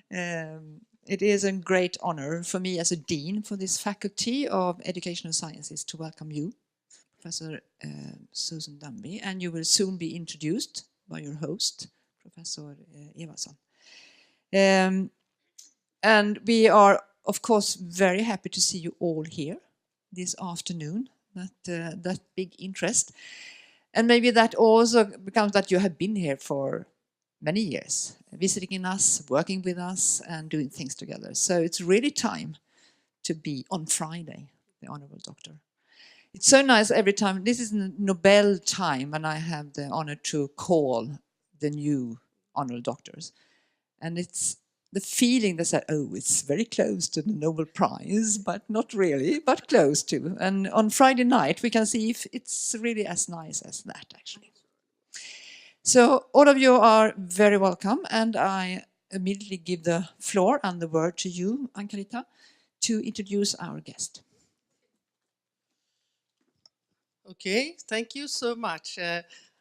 It is a great honor for me as a dean for this faculty of educational sciences to welcome you, Professor Susan Danby, and you will soon be introduced by your host, Professor Evason. And we are, of course, very happy to see you all here this afternoon, that big interest. And maybe that also becomes that you have been here for many years, visiting us, working with us, and doing things together. So it's really time to be on Friday, the Honorable Doctor. It's so nice every time. This is Nobel time, and I have the honor to call the new Honorable Doctors. And it's the feeling that said, oh, it's very close to the Nobel Prize, but not really, but close to. And on Friday night, we can see if it's really as nice as that, actually. So all of you are very welcome, and I immediately give the floor and the word to you, Ankarita, to introduce our guest. Okay, thank you so much.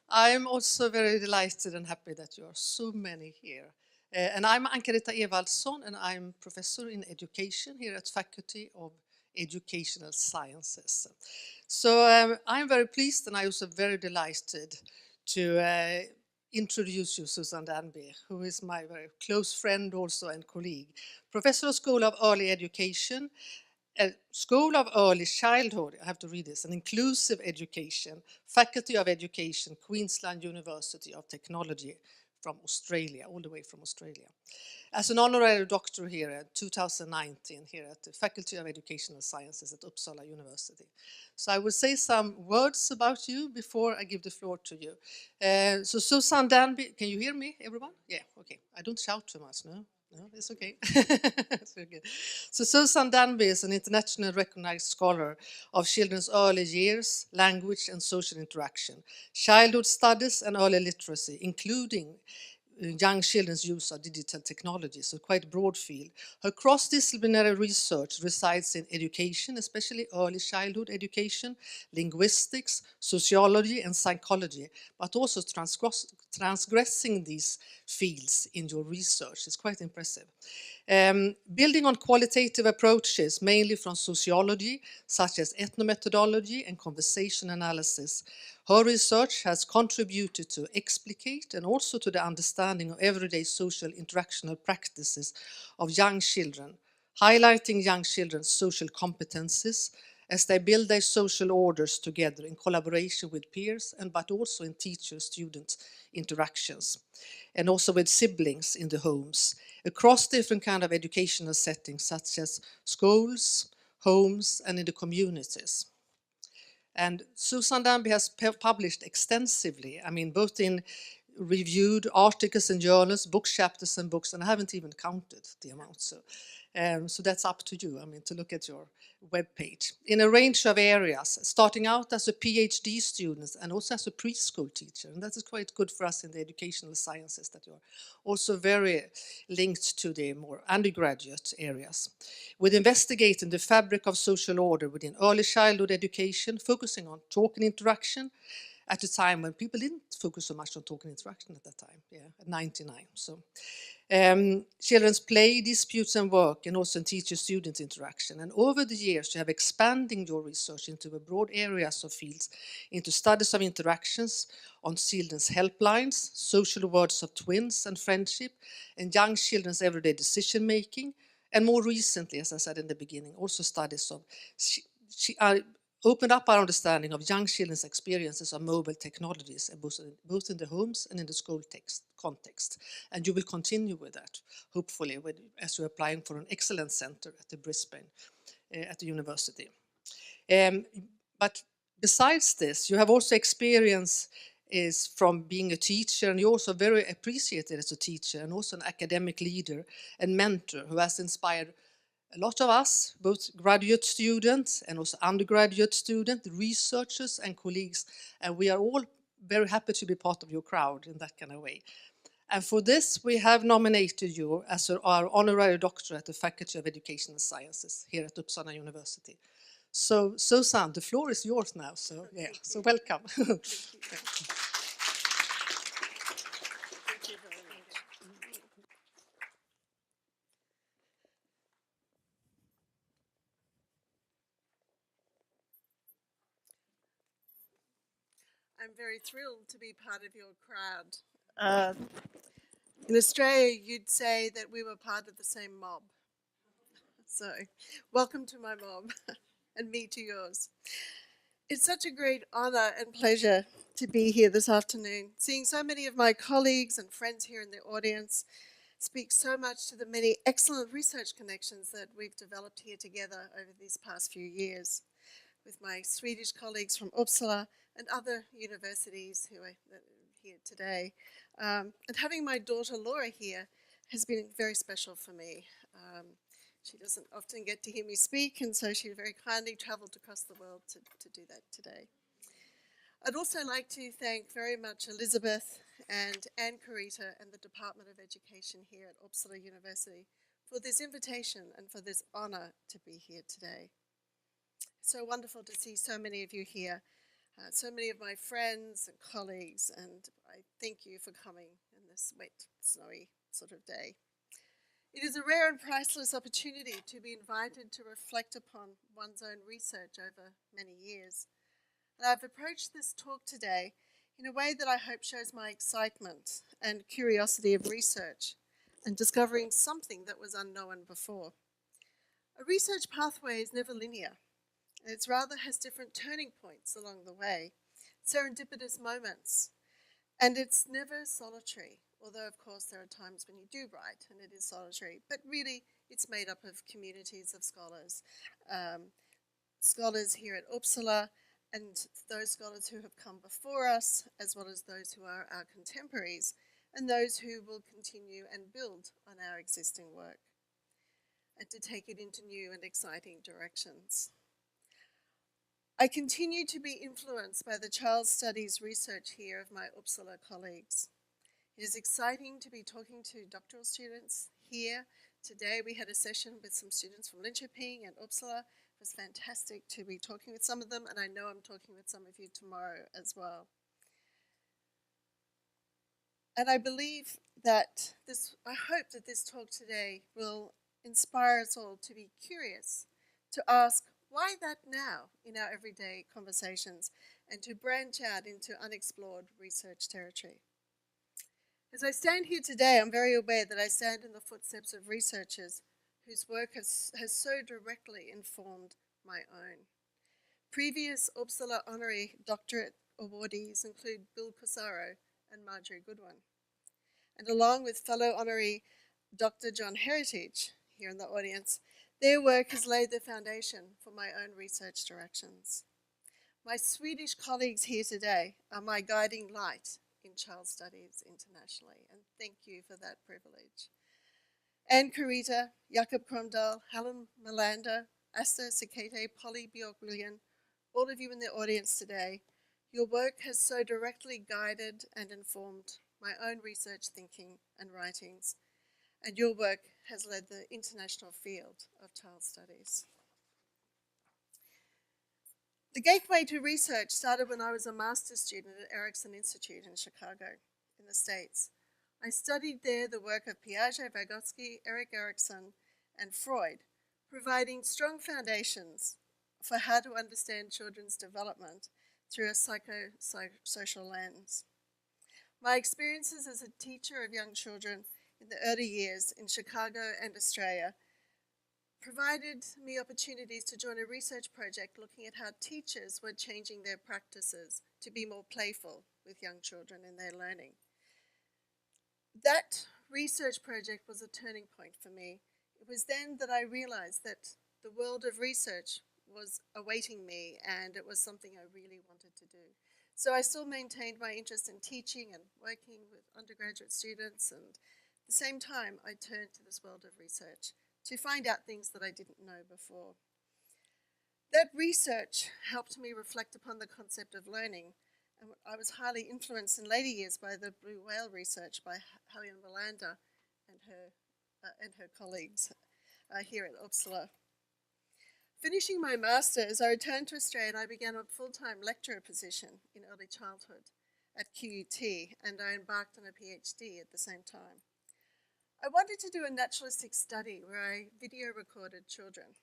I'm also very delighted and happy that you are so many here. And I'm Ankarita Evaldsson, and I'm professor in education here at Faculty of Educational Sciences. So I'm very pleased, and I'm also very delighted to introduce you, Susan Danby, who is my very close friend also and colleague, Professor of School of Early Education, School of Early Childhood, I have to read this, and Inclusive Education, Faculty of Education, Queensland University of Technology from Australia, all the way from Australia. As an honorary doctor here in 2019, here at the Faculty of Educational Sciences at Uppsala University. So I will say some words about you before I give the floor to you. So Susan Danby, can you hear me, everyone? Yeah, okay. I don't shout too much, no? No, it's okay. It's okay. So Susan Danby is an internationally recognized scholar of children's early years, language and social interaction, childhood studies and early literacy, including young children's use of digital technology, so quite broad field. Her cross-disciplinary research resides in education, especially early childhood education, linguistics, sociology and psychology, but also transgressing these fields in your research. It's quite impressive. Building on qualitative approaches, mainly from sociology, such as ethnomethodology and conversation analysis, her research has contributed to explicate and also to the understanding of everyday social interactional practices of young children, highlighting young children's social competences as they build their social orders together in collaboration with peers, but also in teacher-student interactions, and also with siblings in the homes, across different kind of educational settings, such as schools, homes, and in the communities. And Susan Danby has published extensively, I mean, both in reviewed articles and journals, book chapters and books, and I haven't even counted the amount. So that's up to you, I mean, to look at your webpage. In a range of areas, starting out as a PhD student and also as a preschool teacher. And that is quite good for us in the educational sciences, that you're also very linked to the more undergraduate areas. With investigating the fabric of social order within early childhood education, focusing on talk and interaction, at a time when people didn't focus so much on talk and interaction at that time, at 99. So children's play, disputes and work, and also in teacher-student interaction. And over the years, you have expanding your research into a broad areas of fields, into studies of interactions on children's helplines, social words of twins and friendship, and young children's everyday decision-making. And more recently, as I said in the beginning, also studies of opened up our understanding of young children's experiences of mobile technologies, both in the homes and in the school context. And you will continue with that, hopefully, as you're applying for an excellence center at the Brisbane, at the university. But besides this, you have also experience is from being a teacher, and you're also very appreciated as a teacher and also an academic leader and mentor who has inspired a lot of us, both graduate students and also undergraduate students, researchers and colleagues, and we are all very happy to be part of your crowd in that kind of way. And for this, we have nominated you as our honorary doctor at the Faculty of Educational Sciences here at Uppsala University. So, Susan, the floor is yours now. So, yeah, so welcome. I'm very thrilled to be part of your crowd. In Australia, you'd say that we were part of the same mob. So, welcome to my mob, and me to yours. It's such a great honour and pleasure to be here this afternoon. Seeing so many of my colleagues and friends here in the audience speaks so much to the many excellent research connections that we've developed here together over these past few years with my Swedish colleagues from Uppsala and other universities who are here today. And having my daughter Laura here has been very special for me. She doesn't often get to hear me speak, and so she very kindly travelled across the world to do that today. I'd also like to thank very much Elizabeth and Anne Carita and the Department of Education here at Uppsala University for this invitation and for this honour to be here today. So wonderful to see so many of you here, so many of my friends and colleagues, and I thank you for coming in this wet, snowy sort of day. It is a rare and priceless opportunity to be invited to reflect upon one's own research over many years. And I've approached this talk today in a way that I hope shows my excitement and curiosity of research and discovering something that was unknown before. A research pathway is never linear. It rather has different turning points along the way, serendipitous moments, and it's never solitary. Although, of course, there are times when you do write and it is solitary, but really it's made up of communities of scholars. Scholars here at Uppsala and those scholars who have come before us, as well as those who are our contemporaries, and those who will continue and build on our existing work, and to take it into new and exciting directions. I continue to be influenced by the child studies research here of my Uppsala colleagues. It is exciting to be talking to doctoral students here. Today we had a session with some students from Linköping and Uppsala. It was fantastic to be talking with some of them, and I know I'm talking with some of you tomorrow as well. And I believe that I hope that this talk today will inspire us all to be curious, to ask, why that now in our everyday conversations, and to branch out into unexplored research territory. As I stand here today, I'm very aware that I stand in the footsteps of researchers whose work has so directly informed my own. Previous Uppsala Honorary doctorate awardees include Bill Cosaro and Marjorie Goodwin. And along with fellow honorary Dr. John Heritage here in the audience, their work has laid the foundation for my own research directions. My Swedish colleagues here today are my guiding light in child studies internationally, and thank you for that privilege. Anne Carita, Jakob Kromdahl, Helen Melander, Asta Sekete, Polly Bjork-William, all of you in the audience today, your work has so directly guided and informed my own research thinking and writings, and your work has led the international field of child studies. The gateway to research started when I was a master's student at Erickson Institute in Chicago, in the States. I studied there the work of Piaget, Vygotsky, Erik Erikson, and Freud, providing strong foundations for how to understand children's development through a psychosocial lens. My experiences as a teacher of young children in the early years in Chicago and Australia provided me opportunities to join a research project looking at how teachers were changing their practices to be more playful with young children in their learning. That research project was a turning point for me. It was then that I realized that the world of research was awaiting me, and it was something I really wanted to do. So I still maintained my interest in teaching and working with undergraduate students, and at the same time I turned to this world of research to find out things that I didn't know before. That research helped me reflect upon the concept of learning, and I was highly influenced in later years by the blue whale research by Helen Melander and her colleagues here at Uppsala. Finishing my master's, I returned to Australia and I began a full-time lecturer position in early childhood at QUT, and I embarked on a PhD at the same time. I wanted to do a naturalistic study where I video recorded children,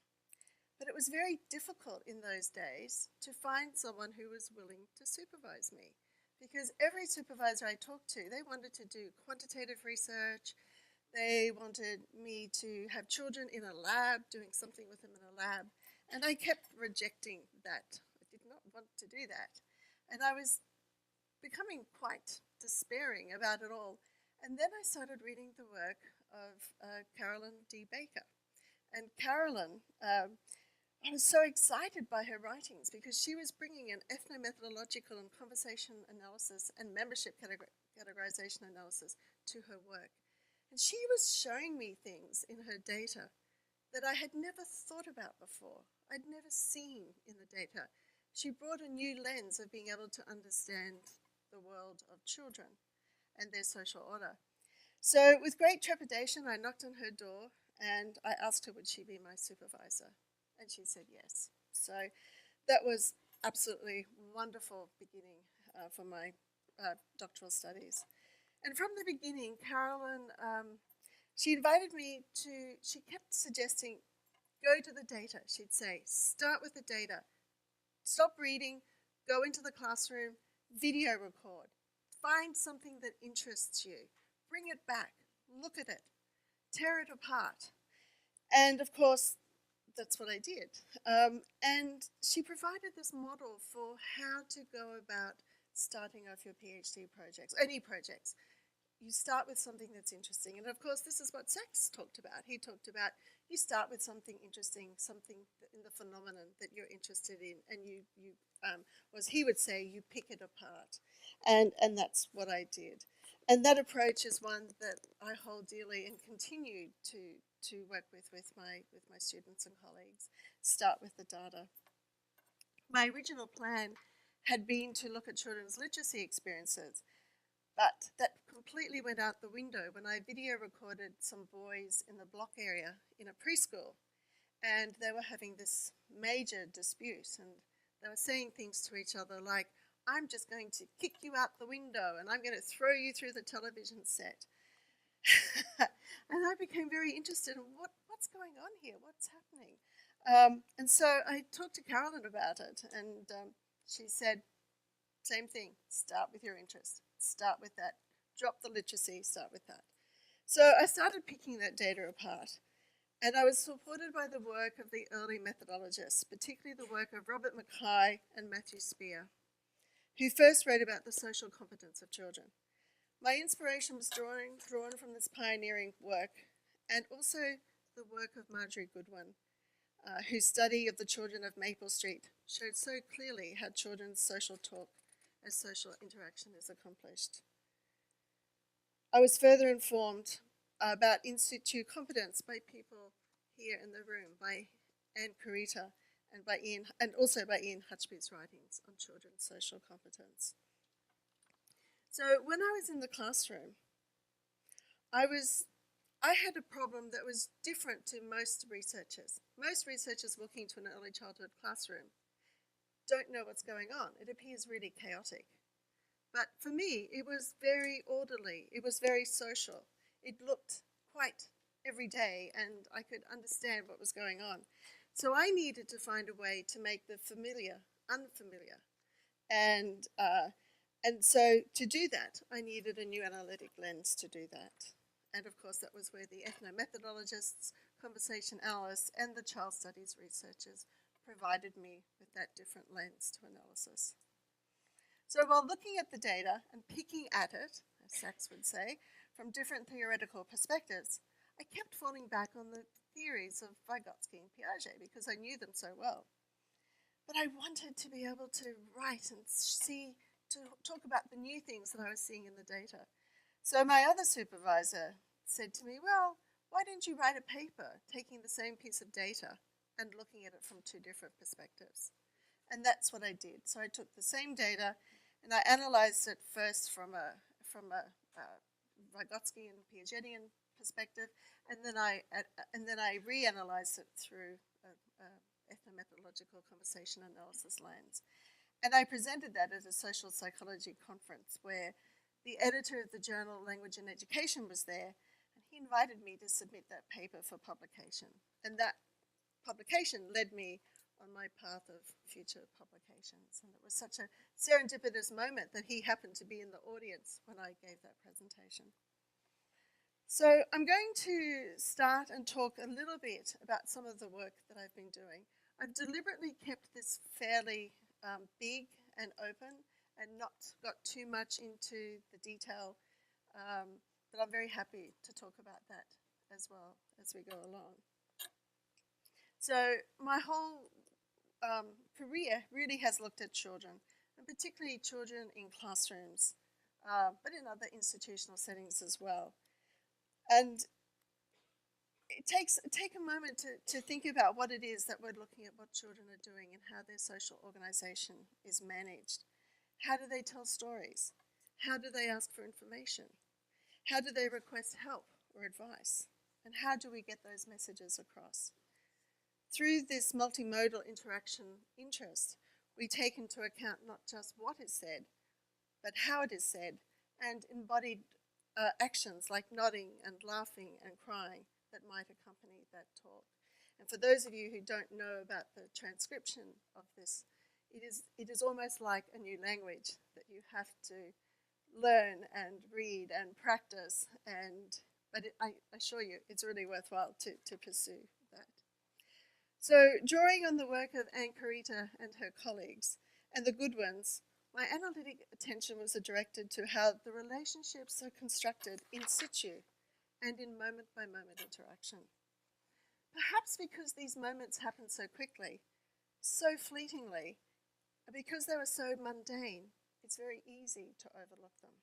but it was very difficult in those days to find someone who was willing to supervise me. because every supervisor I talked to, they wanted to do quantitative research. They wanted me to have children in a lab, doing something with them in a lab. And I kept rejecting that. I did not want to do that. And I was becoming quite despairing about it all. And then I started reading the work of Carolyn D. Baker. And Carolyn, I was so excited by her writings because she was bringing an ethnomethodological and conversation analysis and membership categorization analysis to her work. And she was showing me things in her data that I had never thought about before. I'd never seen in the data. She brought a new lens of being able to understand the world of children and their social order. So with great trepidation, I knocked on her door and I asked her would she be my supervisor. And she said yes. So that was absolutely wonderful beginning for my doctoral studies. And from the beginning, Carolyn, she invited me to, she kept suggesting, go to the data. She'd say, start with the data. Stop reading, go into the classroom, video record. Find something that interests you. Bring it back, look at it, tear it apart. And of course, that's what I did. And she provided this model for how to go about starting off your PhD projects, any projects. You start with something that's interesting. And of course, this is what Sachs talked about. He talked about you start with something interesting, something in the phenomenon that you're interested in, and you as he would say, you pick it apart. And that's what I did. And that approach is one that I hold dearly and continue to work with my students and colleagues. Start with the data. My original plan had been to look at children's literacy experiences, but that completely went out the window when I video recorded some boys in the block area in a preschool, and they were having this major dispute, and they were saying things to each other like, I'm just going to kick you out the window and I'm going to throw you through the television set. And I became very interested in what's going on here, what's happening. And so I talked to Carolyn about it, and she said, same thing, start with your interest, start with that, drop the literacy, start with that. So I started picking that data apart, and I was supported by the work of the early methodologists, particularly the work of Robert Mackay and Matthew Spear, who first wrote about the social competence of children. My inspiration was drawn from this pioneering work, and also the work of Marjorie Goodwin, whose study of the children of Maple Street showed so clearly how children's social talk as social interaction is accomplished. I was further informed about institute competence by people here in the room, by Anne Carita and also by Ian Hutchby's writings on children's social competence. So when I was in the classroom, I had a problem that was different to most researchers. Most researchers walking into an early childhood classroom don't know what's going on. It appears really chaotic. But for me, it was very orderly. It was very social. It looked quite everyday, and I could understand what was going on. So I needed to find a way to make the familiar unfamiliar. And so to do that, I needed a new analytic lens to do that. And of course, that was where the ethnomethodologists, conversation analysts, and the child studies researchers provided me with that different lens to analysis. So while looking at the data and picking at it, as Sachs would say, from different theoretical perspectives, I kept falling back on the theories of Vygotsky and Piaget because I knew them so well. But I wanted to be able to write and to talk about the new things that I was seeing in the data. So my other supervisor said to me, well, why don't you write a paper taking the same piece of data and looking at it from two different perspectives? And that's what I did. So I took the same data and I analyzed it first from a Vygotsky and Piagetian perspective, and then I reanalyzed it through ethnomethodological conversation analysis lens. And I presented that at a social psychology conference where the editor of the journal Language and Education was there, and he invited me to submit that paper for publication. And that publication led me on my path of future publications. And it was such a serendipitous moment that he happened to be in the audience when I gave that presentation. So I'm going to start and talk a little bit about some of the work that I've been doing. I've deliberately kept this fairly big and open and not got too much into the detail, but I'm very happy to talk about that as well as we go along. So my whole career really has looked at children, and particularly children in classrooms, but in other institutional settings as well. And take a moment to think about what it is that we're looking at, what children are doing and how their social organisation is managed. How do they tell stories? How do they ask for information? How do they request help or advice? And how do we get those messages across? Through this multimodal interaction interest, we take into account not just what is said, but how it is said, and embodied actions like nodding and laughing and crying that might accompany that talk. And for those of you who don't know about the transcription of this, it is almost like a new language that you have to learn and read and practice, but I assure you it's really worthwhile to pursue that. So drawing on the work of Anne Carita and her colleagues and the Goodwins, my analytic attention was directed to how the relationships are constructed in situ and in moment-by-moment interaction. Perhaps because these moments happen so quickly, so fleetingly, and because they were so mundane, it's very easy to overlook them.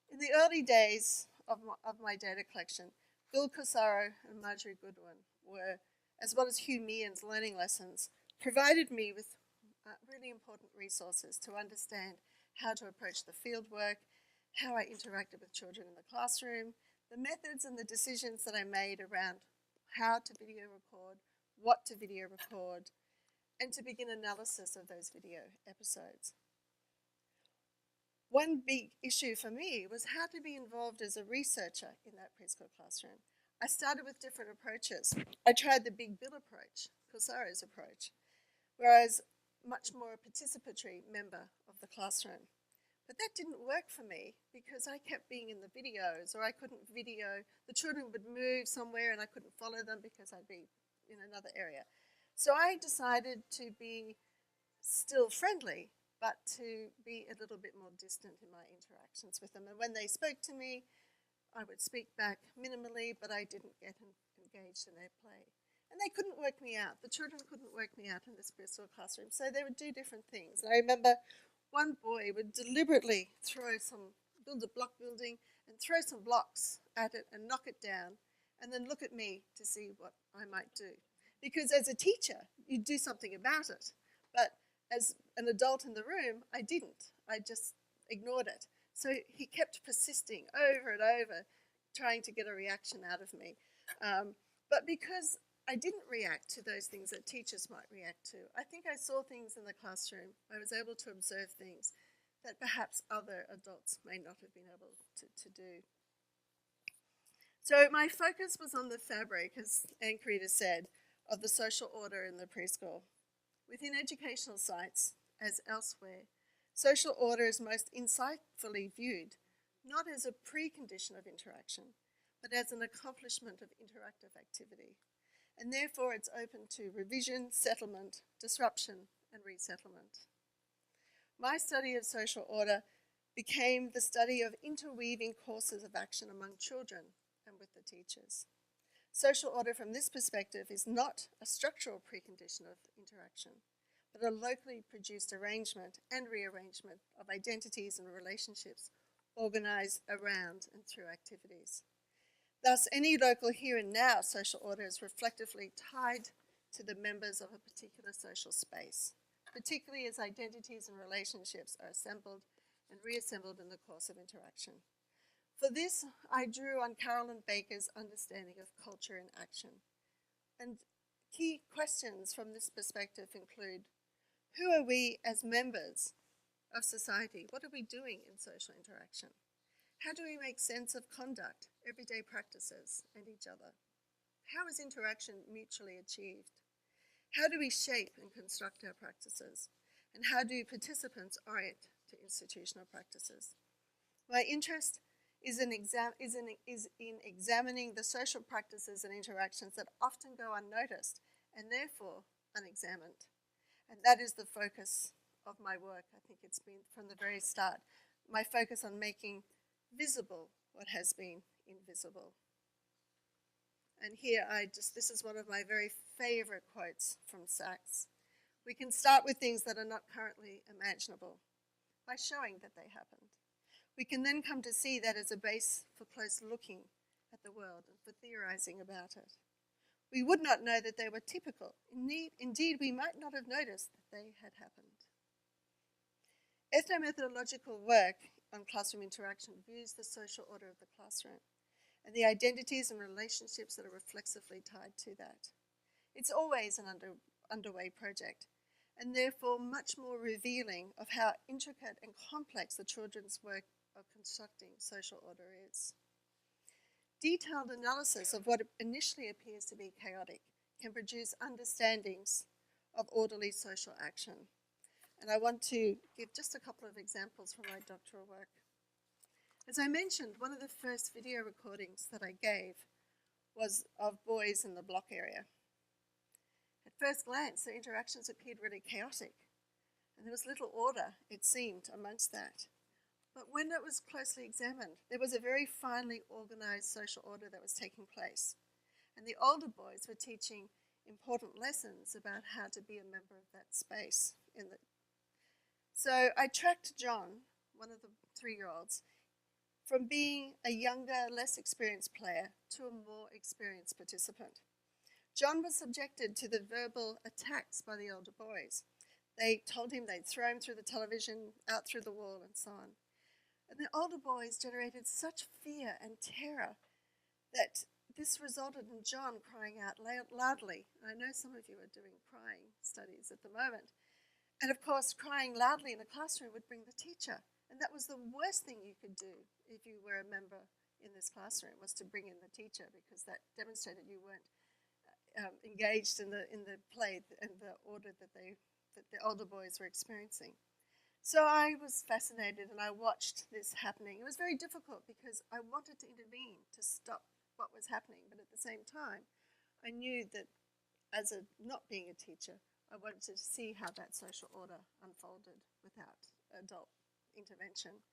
In the early days of my data collection, Bill Corsaro and Marjorie Goodwin were, as well as Hugh Meehan's learning lessons, provided me with really important resources to understand how to approach the fieldwork, how I interacted with children in the classroom, the methods and the decisions that I made around how to video record, what to video record, and to begin analysis of those video episodes. One big issue for me was how to be involved as a researcher in that preschool classroom. I started with different approaches. I tried the Big Bill approach, Corsaro's approach, whereas much more a participatory member of the classroom. But that didn't work for me because I kept being in the videos, or I couldn't video. The children would move somewhere and I couldn't follow them because I'd be in another area. So I decided to be still friendly, but to be a little bit more distant in my interactions with them. And when they spoke to me, I would speak back minimally, but I didn't get engaged in their play. And they couldn't work me out. The children couldn't work me out in this preschool classroom. So they would do different things. And I remember one boy would deliberately build a block building and throw some blocks at it and knock it down and then look at me to see what I might do. Because as a teacher, you'd do something about it. But as an adult in the room, I didn't. I just ignored it. So he kept persisting over and over, trying to get a reaction out of me. But because I didn't react to those things that teachers might react to, I think I saw things in the classroom. I was able to observe things that perhaps other adults may not have been able to do. So my focus was on the fabric, as Anne Carita said, of the social order in the preschool. Within educational sites, as elsewhere, social order is most insightfully viewed not as a precondition of interaction, but as an accomplishment of interactive activity. And therefore it's open to revision, settlement, disruption, and resettlement. My study of social order became the study of interweaving courses of action among children and with the teachers. Social order from this perspective is not a structural precondition of interaction, but a locally produced arrangement and rearrangement of identities and relationships organised around and through activities. Thus, any local here and now social order is reflectively tied to the members of a particular social space, particularly as identities and relationships are assembled and reassembled in the course of interaction. For this, I drew on Carolyn Baker's understanding of culture in action. And key questions from this perspective include, who are we as members of society? What are we doing in social interaction? How do we make sense of conduct, everyday practices, and each other? How is interaction mutually achieved? How do we shape and construct our practices? And how do participants orient to institutional practices? My interest is in examining the social practices and interactions that often go unnoticed and therefore unexamined. And that is the focus of my work. I think it's been from the very start. My focus on making visible what has been invisible. And here this is one of my very favorite quotes from Sachs. We can start with things that are not currently imaginable by showing that they happened. We can then come to see that as a base for close looking at the world and for theorising about it. We would not know that they were typical. Indeed, we might not have noticed that they had happened. Ethnomethodological work on classroom interaction views the social order of the classroom and the identities and relationships that are reflexively tied to that. It's always an underway project, and therefore much more revealing of how intricate and complex the children's work of constructing social order is. Detailed analysis of what initially appears to be chaotic can produce understandings of orderly social action. And I want to give just a couple of examples from my doctoral work. As I mentioned, one of the first video recordings that I gave was of boys in the block area. At first glance, the interactions appeared really chaotic, and there was little order, it seemed, amongst that. But when it was closely examined, there was a very finely organised social order that was taking place. And the older boys were teaching important lessons about how to be a member of that space. So I tracked John, one of the 3-year-olds, from being a younger, less experienced player to a more experienced participant. John was subjected to the verbal attacks by the older boys. They told him they'd throw him through the television, out through the wall, and so on. And the older boys generated such fear and terror that this resulted in John crying out loudly. And I know some of you are doing crying studies at the moment. And of course, crying loudly in a classroom would bring the teacher. And that was the worst thing you could do if you were a member in this classroom, was to bring in the teacher, because that demonstrated you weren't engaged in the play and the order that the older boys were experiencing. So I was fascinated and I watched this happening. It was very difficult because I wanted to intervene to stop what was happening, but at the same time, I knew that as not being a teacher, I wanted to see how that social order unfolded without adult intervention.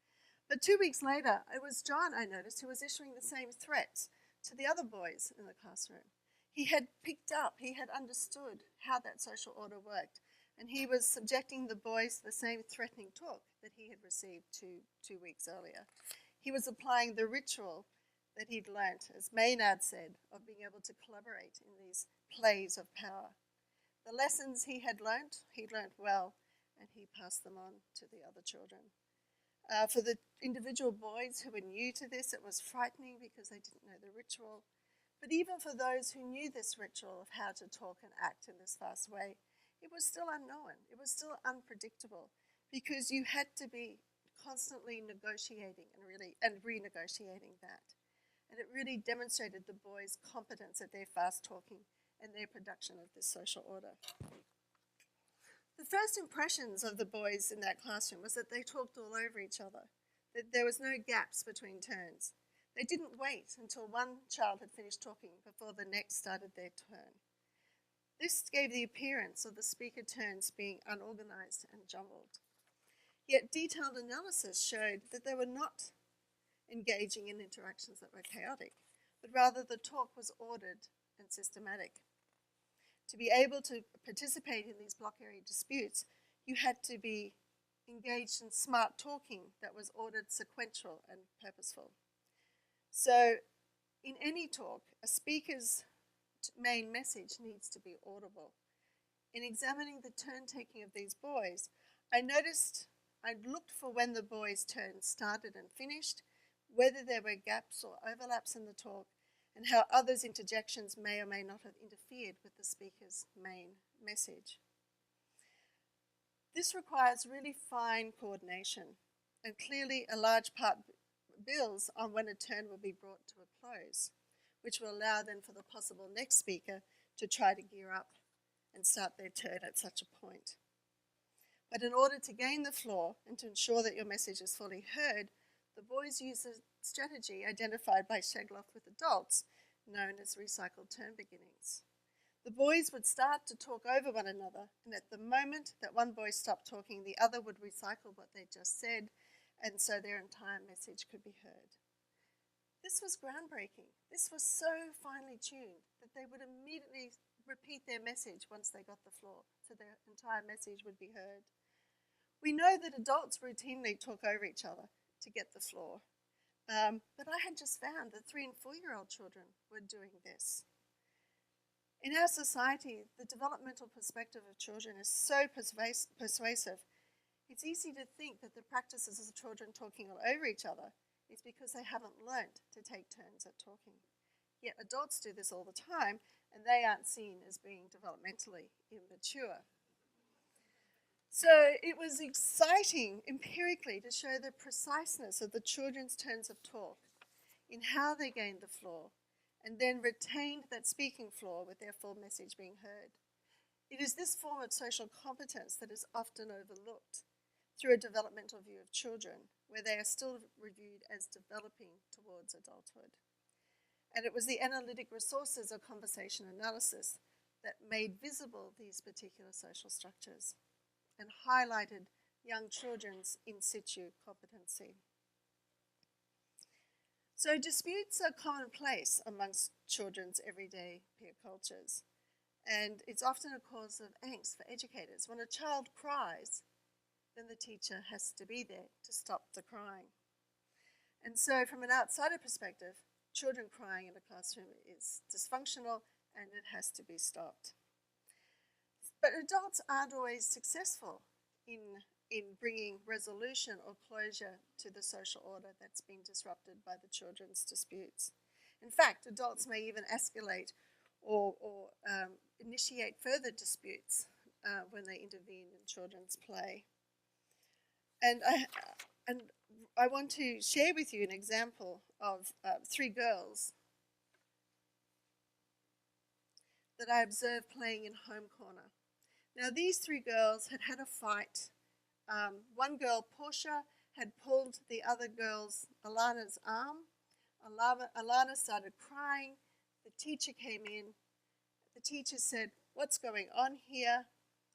But 2 weeks later, it was John, I noticed, who was issuing the same threats to the other boys in the classroom. He had picked up, he had understood how that social order worked, and he was subjecting the boys to the same threatening talk that he had received two weeks earlier. He was applying the ritual that he'd learnt, as Maynard said, of being able to collaborate in these plays of power. The lessons he learnt well, and he passed them on to the other children. For the individual boys who were new to this, it was frightening because they didn't know the ritual. But even for those who knew this ritual of how to talk and act in this fast way, it was still unknown. It was still unpredictable, because you had to be constantly negotiating and renegotiating that. And it really demonstrated the boys' competence at their fast talking and their production of this social order. The first impressions of the boys in that classroom was that they talked all over each other, that there was no gaps between turns. They didn't wait until one child had finished talking before the next started their turn. This gave the appearance of the speaker turns being unorganised and jumbled. Yet detailed analysis showed that they were not engaging in interactions that were chaotic, but rather the talk was ordered and systematic. To be able to participate in these block area disputes, you had to be engaged in smart talking that was ordered, sequential, and purposeful. So in any talk, a speaker's main message needs to be audible. In examining the turn-taking of these boys, I looked for when the boys' turns started and finished, whether there were gaps or overlaps in the talk, and how others' interjections may or may not have interfered with the speaker's main message. This requires really fine coordination, and clearly a large part builds on when a turn will be brought to a close, which will allow then for the possible next speaker to try to gear up and start their turn at such a point. But in order to gain the floor and to ensure that your message is fully heard, the boys use a strategy identified by Shegloff with adults, known as recycled term beginnings. The boys would start to talk over one another, and at the moment that one boy stopped talking, the other would recycle what they just said, and so their entire message could be heard. This was groundbreaking. This was so finely tuned that they would immediately repeat their message once they got the floor, so their entire message would be heard. We know that adults routinely talk over each other to get the floor, but I had just found that 3- and 4-year-old children were doing this. In our society, the developmental perspective of children is so persuasive. It's easy to think that the practices of children talking all over each other is because they haven't learnt to take turns at talking. Yet adults do this all the time, and they aren't seen as being developmentally immature. So it was exciting empirically to show the preciseness of the children's turns of talk in how they gained the floor and then retained that speaking floor with their full message being heard. It is this form of social competence that is often overlooked through a developmental view of children, where they are still reviewed as developing towards adulthood. And it was the analytic resources of conversation analysis that made visible these particular social structures and highlighted young children's in situ competency. So disputes are commonplace amongst children's everyday peer cultures, and it's often a cause of angst for educators. When a child cries, then the teacher has to be there to stop the crying. And so from an outsider perspective, children crying in a classroom is dysfunctional and it has to be stopped. But adults aren't always successful in bringing resolution or closure to the social order that's been disrupted by the children's disputes. In fact, adults may even escalate or initiate further disputes when they intervene in children's play. And I want to share with you an example of 3 girls that I observed playing in home corner. Now, these 3 girls had had a fight. One girl, Portia, had pulled the other girl's, Alana's arm. Alana started crying. The teacher came in. The teacher said, "What's going on here?"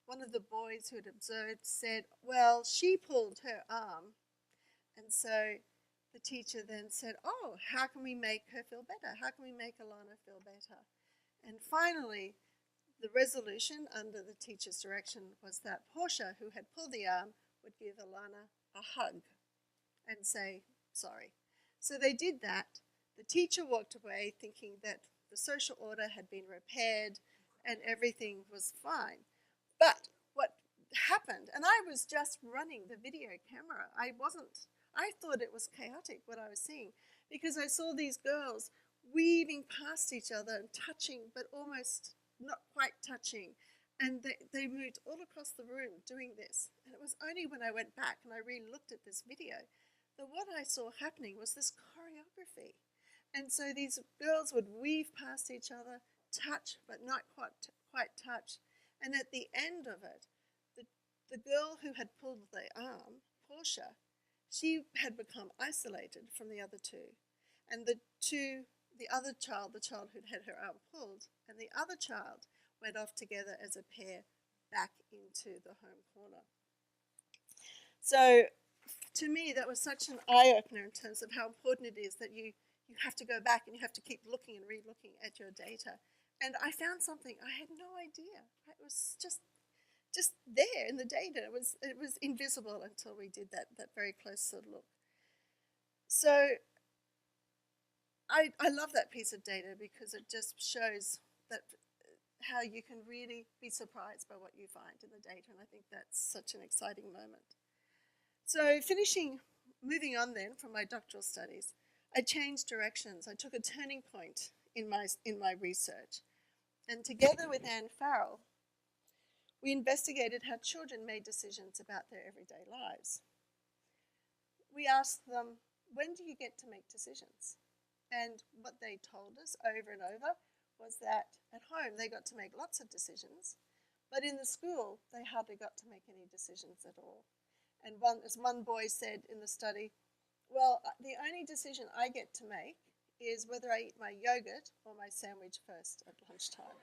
One of the boys who had observed said, "Well, she pulled her arm." And so the teacher then said, "Oh, how can we make her feel better? How can we make Alana feel better?" And finally, the resolution under the teacher's direction was that Portia, who had pulled the arm, would give Alana a hug and say sorry. So they did that. The teacher walked away thinking that the social order had been repaired and everything was fine. But what happened, and I was just running the video camera, I thought it was chaotic what I was seeing, because I saw these girls weaving past each other and touching, but almost not quite touching. And they moved all across the room doing this. And it was only when I went back and I re-looked at this video that what I saw happening was this choreography. And so these girls would weave past each other, touch, but not quite touch. And at the end of it, the girl who had pulled the arm, Portia, she had become isolated from the other 2. And the other child, the child who'd had her arm pulled, and the other child went off together as a pair back into the home corner. So to me, that was such an eye-opener in terms of how important it is that you have to go back and you have to keep looking and re-looking at your data. And I found something I had no idea. It was just there in the data. It was invisible until we did that very close look. So I love that piece of data because it just shows that how you can really be surprised by what you find in the data, and I think that's such an exciting moment. So moving on then from my doctoral studies, I changed directions. I took a turning point in my research, and together with Anne Farrell, we investigated how children made decisions about their everyday lives. We asked them, when do you get to make decisions? And what they told us over and over was that at home they got to make lots of decisions, But in the school, they hardly got to make any decisions at all. And as one boy said in the study, well, the only decision I get to make is whether I eat my yogurt or my sandwich first at lunchtime.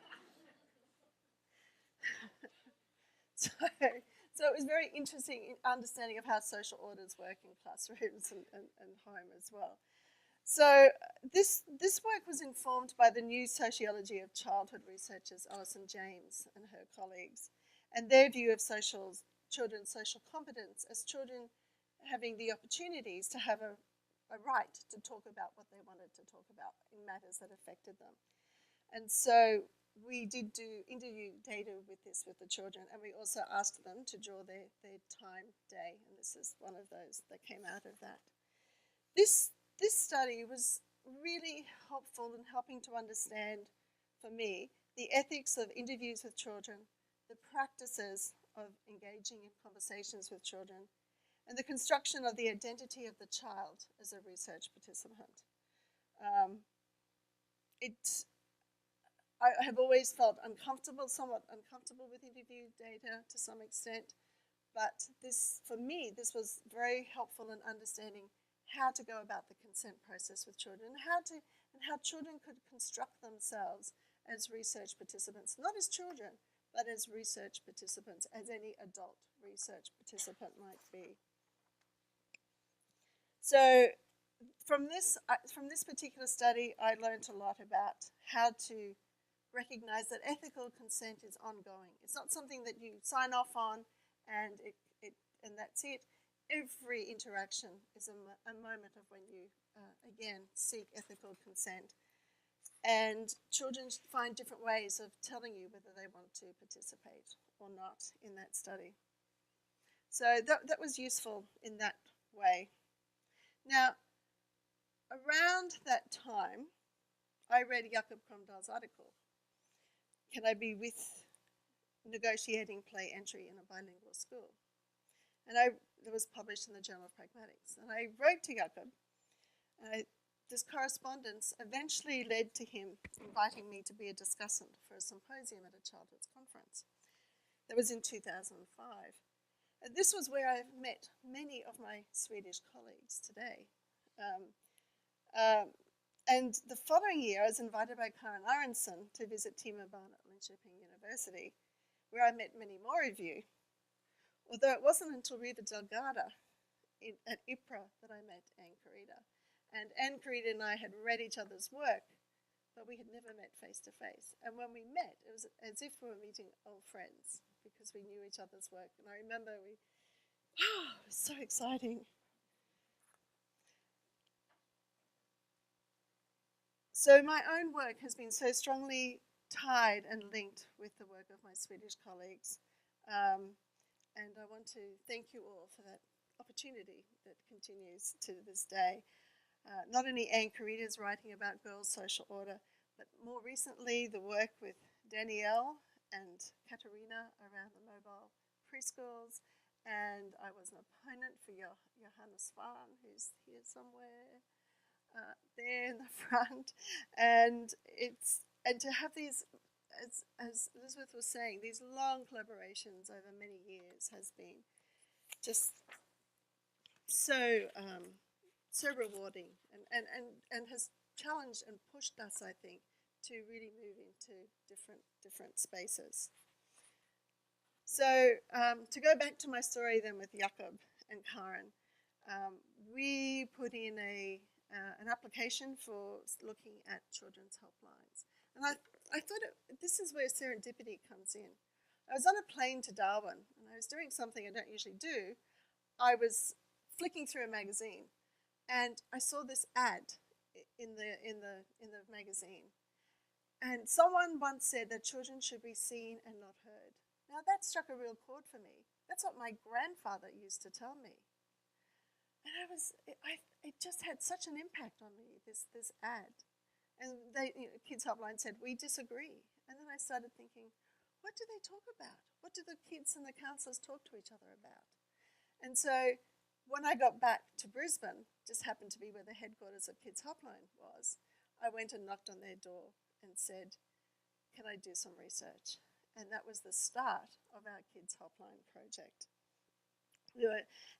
So it was very interesting understanding of how social orders work in classrooms and home as well. So this work was informed by the new sociology of childhood researchers Alison James and her colleagues, and their view of children's social competence as children having the opportunities to have a right to talk about what they wanted to talk about in matters that affected them. And so we did do interview data with the children, and we also asked them to draw their time day, and this is one of those that came out of that. This study was really helpful in helping to understand, for me, the ethics of interviews with children, the practices of engaging in conversations with children, and the construction of the identity of the child as a research participant. I have always felt somewhat uncomfortable with interview data to some extent, but for me, this was very helpful in understanding how to go about the consent process with children, and how children could construct themselves as research participants, not as children, but as research participants, as any adult research participant might be. So from this particular study, I learned a lot about how to recognize that ethical consent is ongoing. It's not something that you sign off on and that's it. Every interaction is a moment of when you, again, seek ethical consent. And children find different ways of telling you whether they want to participate or not in that study. So that was useful in that way. Now, around that time, I read Jakob Kromdahl's article, Can I Be With Negotiating Play Entry in a Bilingual School? And it was published in the Journal of Pragmatics. And I wrote to Jakob. This correspondence eventually led to him inviting me to be a discussant for a symposium at a childhood conference. That was in 2005. And this was where I met many of my Swedish colleagues today. And the following year, I was invited by Karin Aronsson to visit Timo Barn at Linköping University, where I met many more of you. Although it wasn't until Riva Delgada at IPRA that I met Anne Carida. And Anne Carida and I had read each other's work, but we had never met face to face. And when we met, it was as if we were meeting old friends because we knew each other's work. And I remember it was so exciting. So my own work has been so strongly tied and linked with the work of my Swedish colleagues. And I want to thank you all for that opportunity that continues to this day. Not only Anne Carida's writing about girls' social order, but more recently the work with Danielle and Katarina around the mobile preschools. And I was an opponent for Johanna Svan, who's here somewhere, there in the front. And to have these, as Elizabeth was saying, these long collaborations over many years has been just so rewarding and has challenged and pushed us, I think, to really move into different spaces. So to go back to my story then with Jakob and Karin, we put in an application for looking at children's helplines. And I thought this is where serendipity comes in. I was on a plane to Darwin, and I was doing something I don't usually do. I was flicking through a magazine, and I saw this ad in the magazine. And someone once said that children should be seen and not heard. Now that struck a real chord for me. That's what my grandfather used to tell me. And it just had such an impact on me, this ad. And Kids Helpline said, we disagree. And then I started thinking, what do they talk about? What do the kids and the counsellors talk to each other about? And so when I got back to Brisbane, just happened to be where the headquarters of Kids Helpline was, I went and knocked on their door and said, can I do some research? And that was the start of our Kids Helpline project.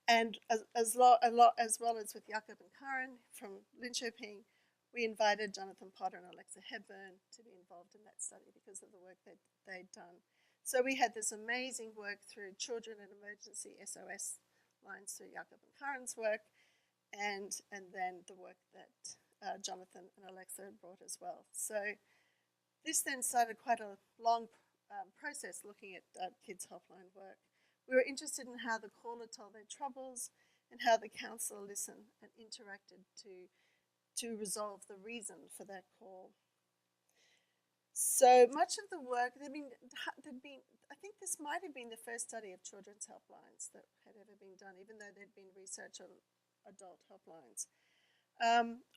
And as well as with Jakob and Karen from Linköping, we invited Jonathan Potter and Alexa Hepburn to be involved in that study because of the work that they'd done. So we had this amazing work through children and emergency SOS lines through Jakob and Karen's work, and then the work that Jonathan and Alexa had brought as well. So this then started quite a long process looking at Kids Helpline work. We were interested in how the caller told their troubles and how the counsellor listened and interacted to resolve the reason for that call. So much of the work, I think this might have been the first study of children's helplines that had ever been done, even though there'd been research on adult helplines.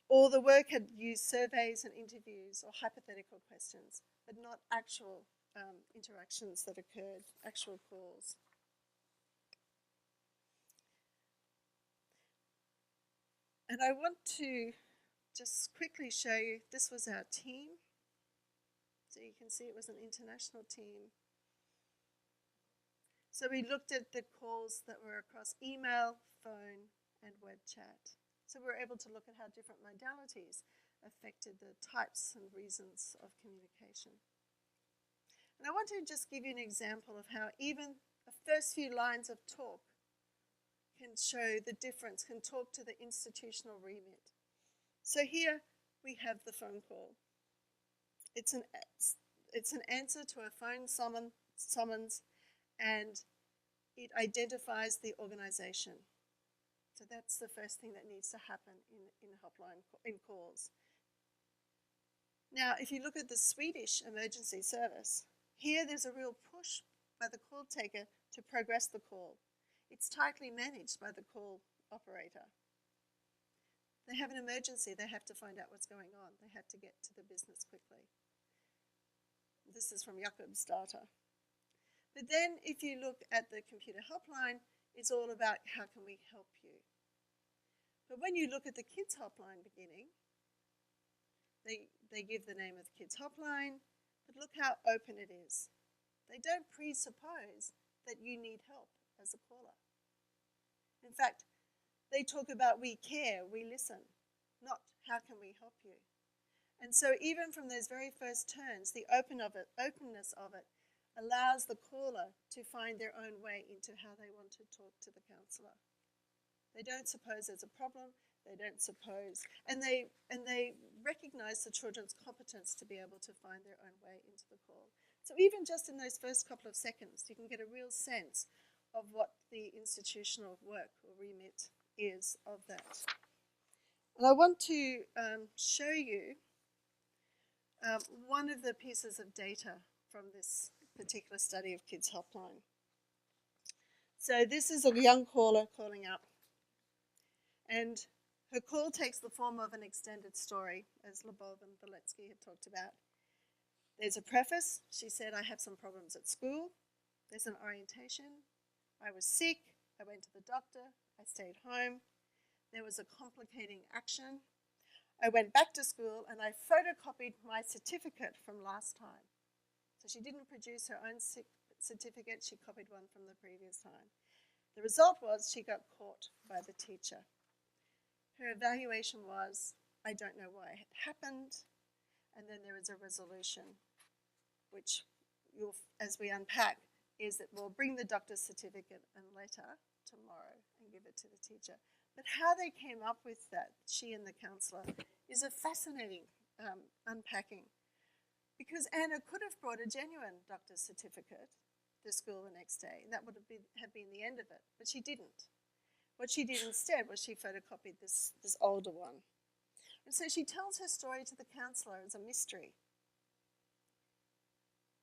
All the work had used surveys and interviews or hypothetical questions, but not actual interactions that occurred, actual calls. And I want to just quickly show you, this was our team. So you can see it was an international team. So we looked at the calls that were across email, phone, and web chat. So we were able to look at how different modalities affected the types and reasons of communication. And I want to just give you an example of how even the first few lines of talk can show the difference, can talk to the institutional remit. So here we have the phone call. It's an answer to a phone summons, and it identifies the organisation. So that's the first thing that needs to happen in helpline in calls. Now, if you look at the Swedish emergency service, here there's a real push by the call taker to progress the call. It's tightly managed by the call operator. They have an emergency, they have to find out what's going on. They have to get to the business quickly. This is from Jakob's data. But then if you look at the computer helpline, it's all about how can we help you. But when you look at the kids helpline beginning, they give the name of the kids helpline, but look how open it is. They don't presuppose that you need help as a caller. In fact, they talk about we care, we listen, not how can we help you. And so even from those very first turns, the openness of it allows the caller to find their own way into how they want to talk to the counsellor. They don't suppose there's a problem, they don't suppose, and they recognise the children's competence to be able to find their own way into the call. So even just in those first couple of seconds, you can get a real sense of what the institutional work or remit is of that. And I want to show you one of the pieces of data from this particular study of Kids Helpline. So this is a young caller calling up, and her call takes the form of an extended story, as Labov and Valetsky had talked about. There's a preface. She said, I have some problems at school. There's an orientation. I was sick. I went to the doctor. I stayed home. There was a complicating action. I went back to school and I photocopied my certificate from last time. So she didn't produce her own certificate. She copied one from the previous time. The result was she got caught by the teacher. Her evaluation was, I don't know why it happened. And then there is a resolution, which as we unpack, is that we'll bring the doctor's certificate and letter tomorrow and give it to the teacher. But how they came up with that, she and the counsellor, is a fascinating unpacking. Because Anna could have brought a genuine doctor's certificate to school the next day, and that would have been the end of it, but she didn't. What she did instead was she photocopied this older one. And so she tells her story to the counsellor as a mystery,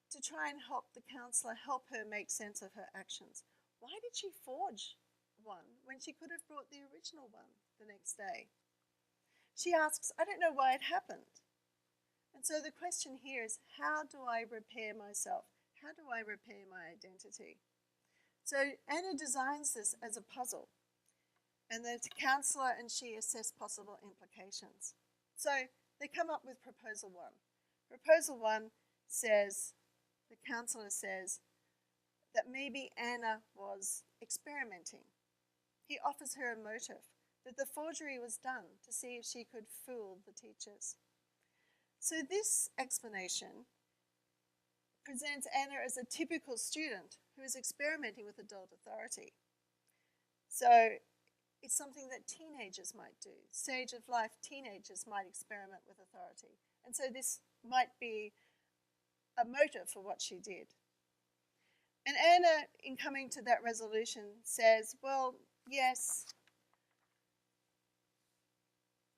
to try and help the counsellor help her make sense of her actions. Why did she forge one when she could have brought the original one the next day? She asks, I don't know why it happened. And so the question here is, how do I repair myself? How do I repair my identity? So Anna designs this as a puzzle, and the counsellor and she assess possible implications. So they come up with proposal one. Proposal one says the counsellor says that maybe Anna was experimenting. He offers her a motive, that the forgery was done to see if she could fool the teachers. So this explanation presents Anna as a typical student who is experimenting with adult authority. So it's something that teenagers might do. Stage of life, teenagers might experiment with authority. And so this might be a motive for what she did. And Anna, in coming to that resolution, says, well, yes,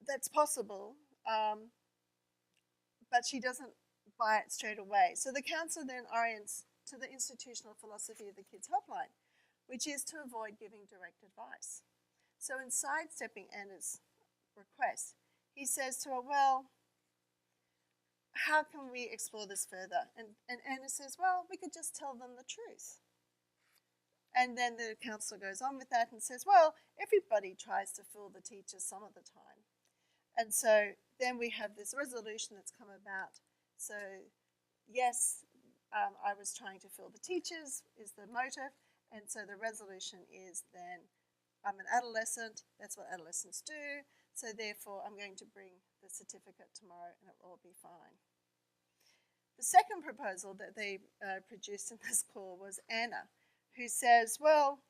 that's possible, but she doesn't buy it straight away. So the counsellor then orients to the institutional philosophy of the Kids Helpline, which is to avoid giving direct advice. So in sidestepping Anna's request, he says to her, well, how can we explore this further? And Anna says, well, we could just tell them the truth. And then the counsellor goes on with that and says, well, everybody tries to fool the teachers some of the time. And so then we have this resolution that's come about. So yes, I was trying to fool the teachers is the motive. And so the resolution is then, I'm an adolescent, that's what adolescents do. So therefore, I'm going to bring the certificate tomorrow and it will all be fine. The second proposal that they produced in this call was Anna, who says, well,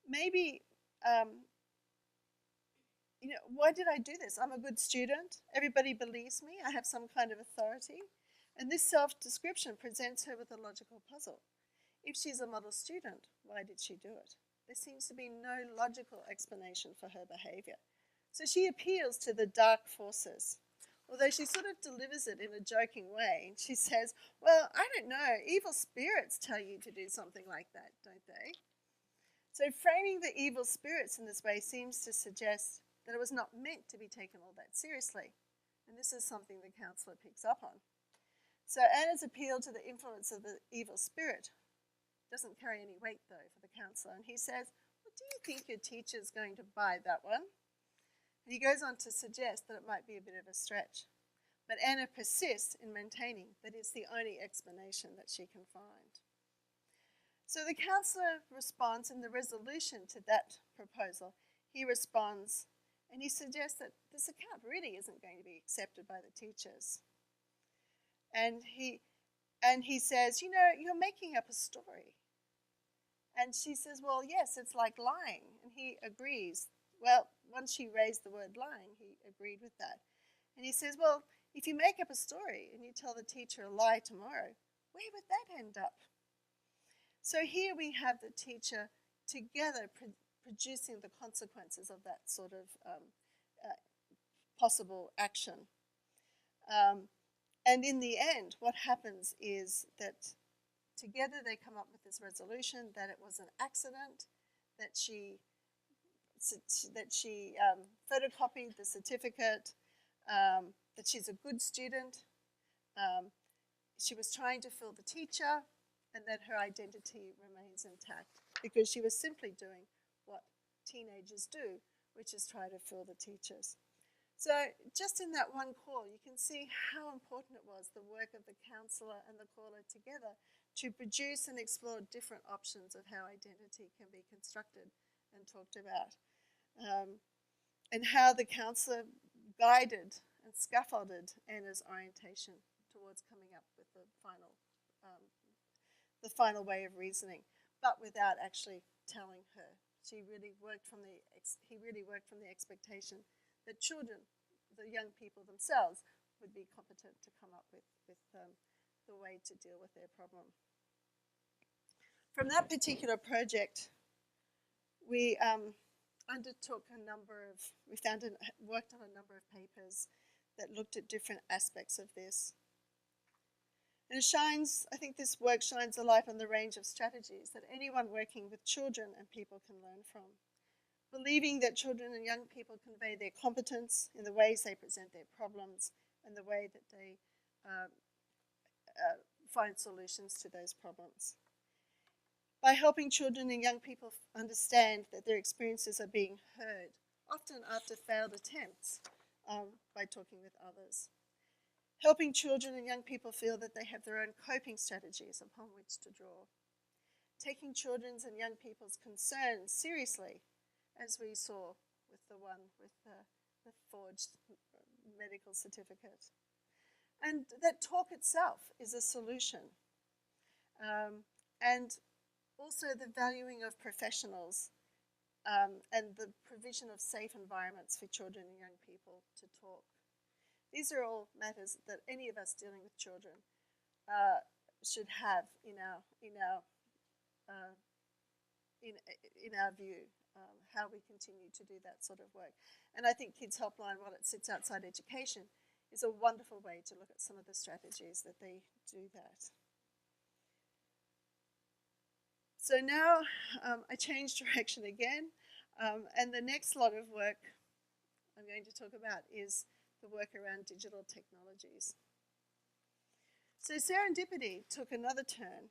maybe, why did I do this? I'm a good student. Everybody believes me. I have some kind of authority. And this self-description presents her with a logical puzzle. If she's a model student, why did she do it? There seems to be no logical explanation for her behaviour. So she appeals to the dark forces, although she sort of delivers it in a joking way. She says, well, I don't know, evil spirits tell you to do something like that, don't they? So framing the evil spirits in this way seems to suggest that it was not meant to be taken all that seriously. And this is something the counsellor picks up on. So Anna's appeal to the influence of the evil spirit doesn't carry any weight, though, for the counsellor. And he says, well, do you think your teacher's going to buy that one? And he goes on to suggest that it might be a bit of a stretch. But Anna persists in maintaining that it's the only explanation that she can find. So the counsellor responds in the resolution to that proposal. He responds and he suggests that this account really isn't going to be accepted by the teachers. And he says, you're making up a story. And she says, well, yes, it's like lying. And he agrees. Well, once she raised the word lying, he agreed with that. And he says, well, if you make up a story and you tell the teacher a lie tomorrow, where would that end up? So here we have the teacher together producing the consequences of that sort of possible action. And in the end, what happens is that together they come up with this resolution that it was an accident, that she photocopied the certificate, that she's a good student, she was trying to fool the teacher, and that her identity remains intact because she was simply doing what teenagers do, which is try to fool the teachers. So just in that one call, you can see how important it was, the work of the counsellor and the caller together, to produce and explore different options of how identity can be constructed and talked about. And how the counsellor guided and scaffolded Anna's orientation towards coming up with the final way of reasoning, but without actually telling her. He really worked from the expectation that children, the young people themselves, would be competent to come up with the way to deal with their problem. From that particular project, we worked on a number of papers that looked at different aspects of this. And I think this work shines a light on the range of strategies that anyone working with children and people can learn from. Believing that children and young people convey their competence in the ways they present their problems and the way that they find solutions to those problems. By helping children and young people understand that their experiences are being heard, often after failed attempts, by talking with others. helping children and young people feel that they have their own coping strategies upon which to draw, taking children's and young people's concerns seriously, as we saw with the one with the forged medical certificate. And that talk itself is a solution. And also the valuing of professionals and the provision of safe environments for children and young people to talk. These are all matters that any of us dealing with children should have in our view, how we continue to do that sort of work. And I think Kids Helpline, while it sits outside education, is a wonderful way to look at some of the strategies that they do that. So now I changed direction again, and the next lot of work I'm going to talk about is the work around digital technologies. So serendipity took another turn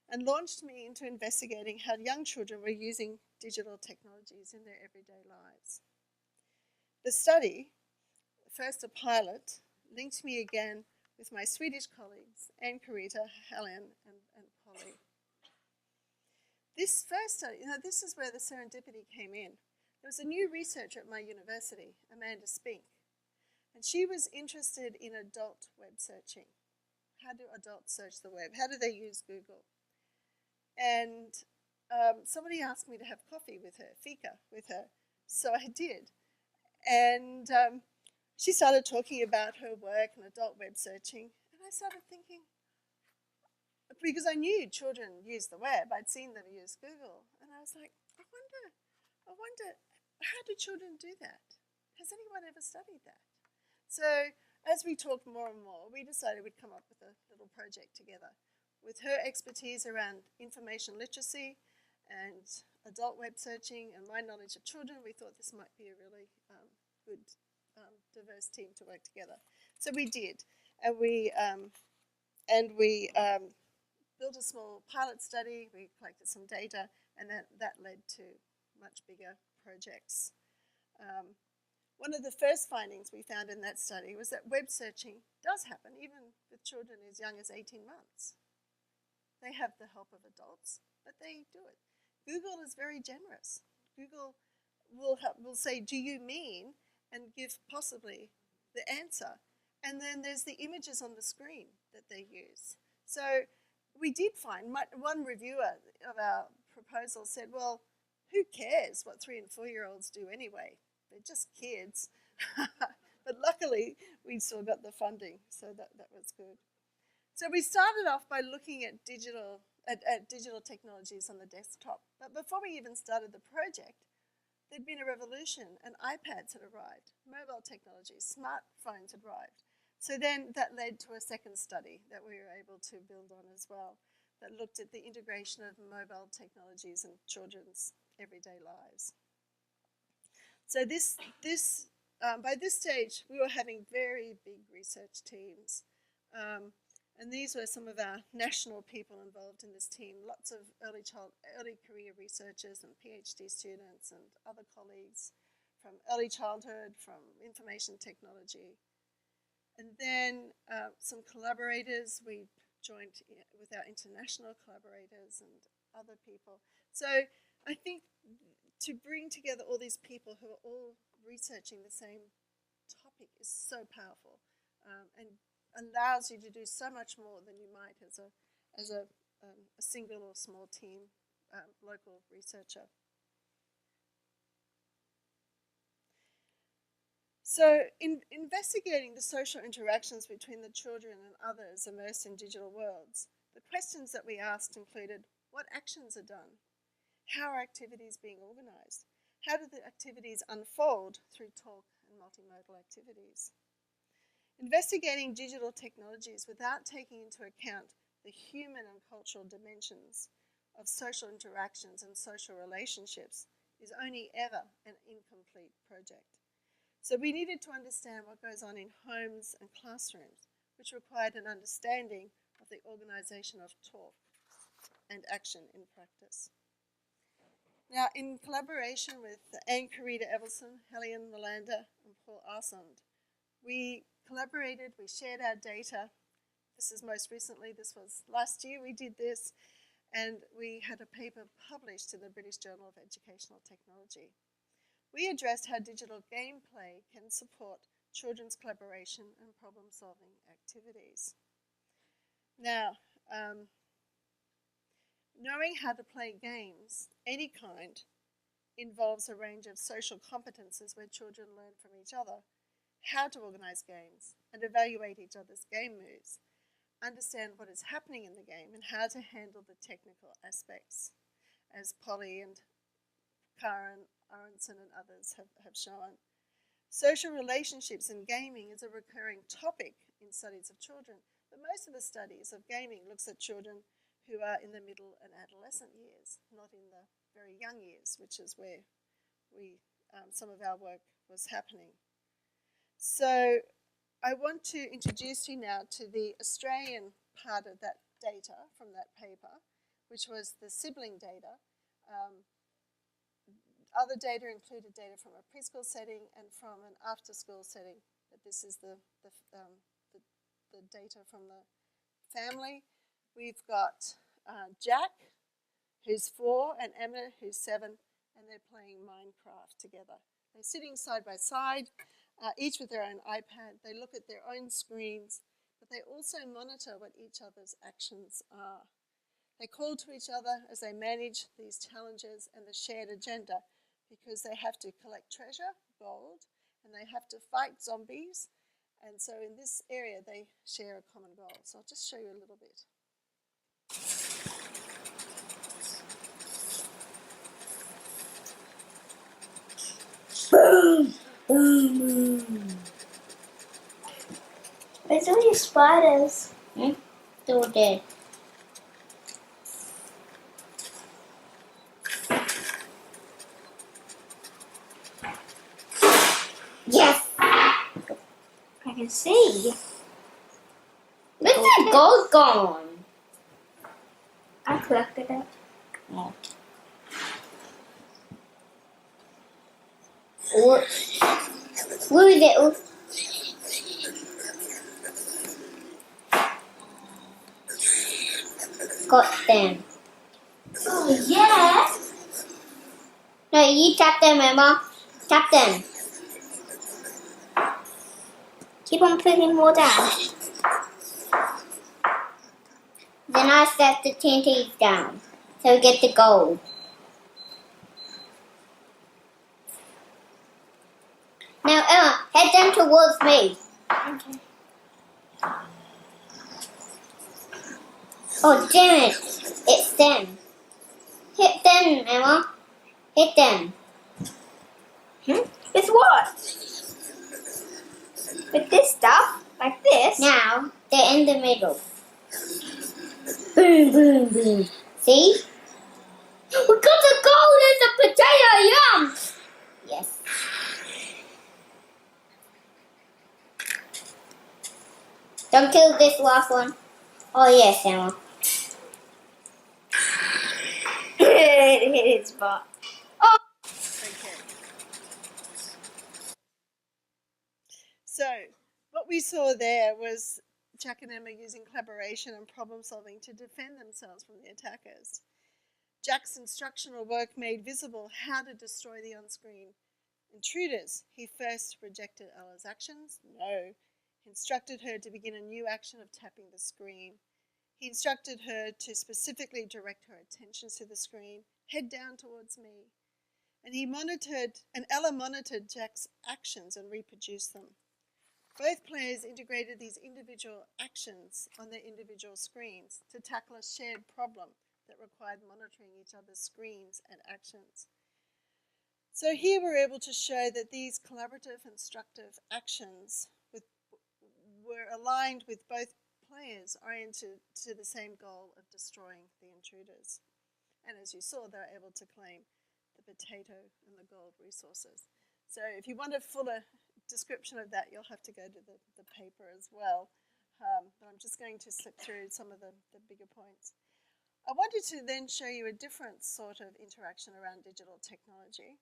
and launched me into investigating how young children were using digital technologies in their everyday lives. The study, first a pilot, linked me again with my Swedish colleagues, Ann-Carita, Helen, and Polly. This first study, this is where the serendipity came in. There was a new researcher at my university, Amanda Spink, and she was interested in adult web searching. How do adults search the web? How do they use Google? And somebody asked me to have coffee with her, fika with her, so I did. And she started talking about her work and adult web searching, and I started thinking, because I knew children use the web, I'd seen them use Google, and I was like, I wonder, how do children do that? Has anyone ever studied that? So as we talked more and more, we decided we'd come up with a little project together. With her expertise around information literacy and adult web searching and my knowledge of children, we thought this might be a really good, diverse team to work together. So we did, and we built a small pilot study. We collected some data, and that led to much bigger projects. One of the first findings we found in that study was that web searching does happen even with children as young as 18 months. They have the help of adults, but they do it. Google is very generous. Google will say, do you mean, and give possibly the answer. And then there's the images on the screen that they use. So we did find, one reviewer of our proposal said, well, who cares what 3- and 4-year-olds do anyway? They're just kids. But luckily, we still got the funding, so that was good. So we started off by looking at digital technologies on the desktop. But before we even started the project, there'd been a revolution, and iPads had arrived, mobile technologies, smartphones had arrived. So then that led to a second study that we were able to build on as well, that looked at the integration of mobile technologies in children's everyday lives. So by this stage, we were having very big research teams. And these were some of our national people involved in this team, lots of early career researchers and PhD students and other colleagues from early childhood, from information technology. And then some collaborators, we joined with our international collaborators and other people. So I think to bring together all these people who are all researching the same topic is so powerful and allows you to do so much more than you might as a single or small team local researcher. So in investigating the social interactions between the children and others immersed in digital worlds, the questions that we asked included, what actions are done? How are activities being organised? How do the activities unfold through talk and multimodal activities? Investigating digital technologies without taking into account the human and cultural dimensions of social interactions and social relationships is only ever an incomplete project. So we needed to understand what goes on in homes and classrooms, which required an understanding of the organisation of talk and action in practice. Now, in collaboration with Ann-Carita Evelson, Helen Melander, and Paul Arsond, we collaborated, we shared our data. This is most recently, this was last year we did this, and we had a paper published in the British Journal of Educational Technology. We addressed how digital gameplay can support children's collaboration and problem-solving activities. Now, knowing how to play games, any kind, involves a range of social competences where children learn from each other how to organise games and evaluate each other's game moves, understand what is happening in the game and how to handle the technical aspects, as Polly and Karen Aronson and others have shown. Social relationships in gaming is a recurring topic in studies of children, but most of the studies of gaming looks at children who are in the middle and adolescent years, not in the very young years, which is where some of our work was happening. So I want to introduce you now to the Australian part of that data from that paper, which was the sibling data. Other data included data from a preschool setting and from an after-school setting, but this is the data from the family. We've got Jack, who's 4, and Emma, who's 7, and they're playing Minecraft together. They're sitting side by side, each with their own iPad. They look at their own screens, but they also monitor what each other's actions are. They call to each other as they manage these challenges and the shared agenda, because they have to collect treasure, gold, and they have to fight zombies. And so in this area, they share a common goal. So I'll just show you a little bit. Boom! Boom! Boom! Where's all your spiders? Still dead. Yes! I can see. Where's that gold gone? I collected it. Oh. Where is it? Got them. Oh, yeah! No, you tap them, Emma. Tap them. Keep on putting more down. Then I set the TNTs down, so we get the gold. Now, Emma, head them towards me. Okay. Oh, damn it. It's them. Hit them, Emma. Hit them. With what? With this stuff? Like this? Now, they're in the middle. Boom, boom, boom. See? We got the gold as a potato, yum! Yes. Don't kill this last one. Oh, yes, Emma. It hit its butt. Oh! Okay. So, what we saw there was Jack and Emma using collaboration and problem solving to defend themselves from the attackers. Jack's instructional work made visible how to destroy the on-screen intruders. He first rejected Ella's actions. No. He instructed her to begin a new action of tapping the screen. He instructed her to specifically direct her attention to the screen, head down towards me. And Ella monitored Jack's actions and reproduced them. Both players integrated these individual actions on their individual screens to tackle a shared problem that required monitoring each other's screens and actions. So here we're able to show that these collaborative instructive actions were aligned with both players oriented to the same goal of destroying the intruders. And as you saw, they're able to claim the potato and the gold resources. So if you want a fuller description of that, you'll have to go to the paper as well. But I'm just going to slip through some of the bigger points. I wanted to then show you a different sort of interaction around digital technology.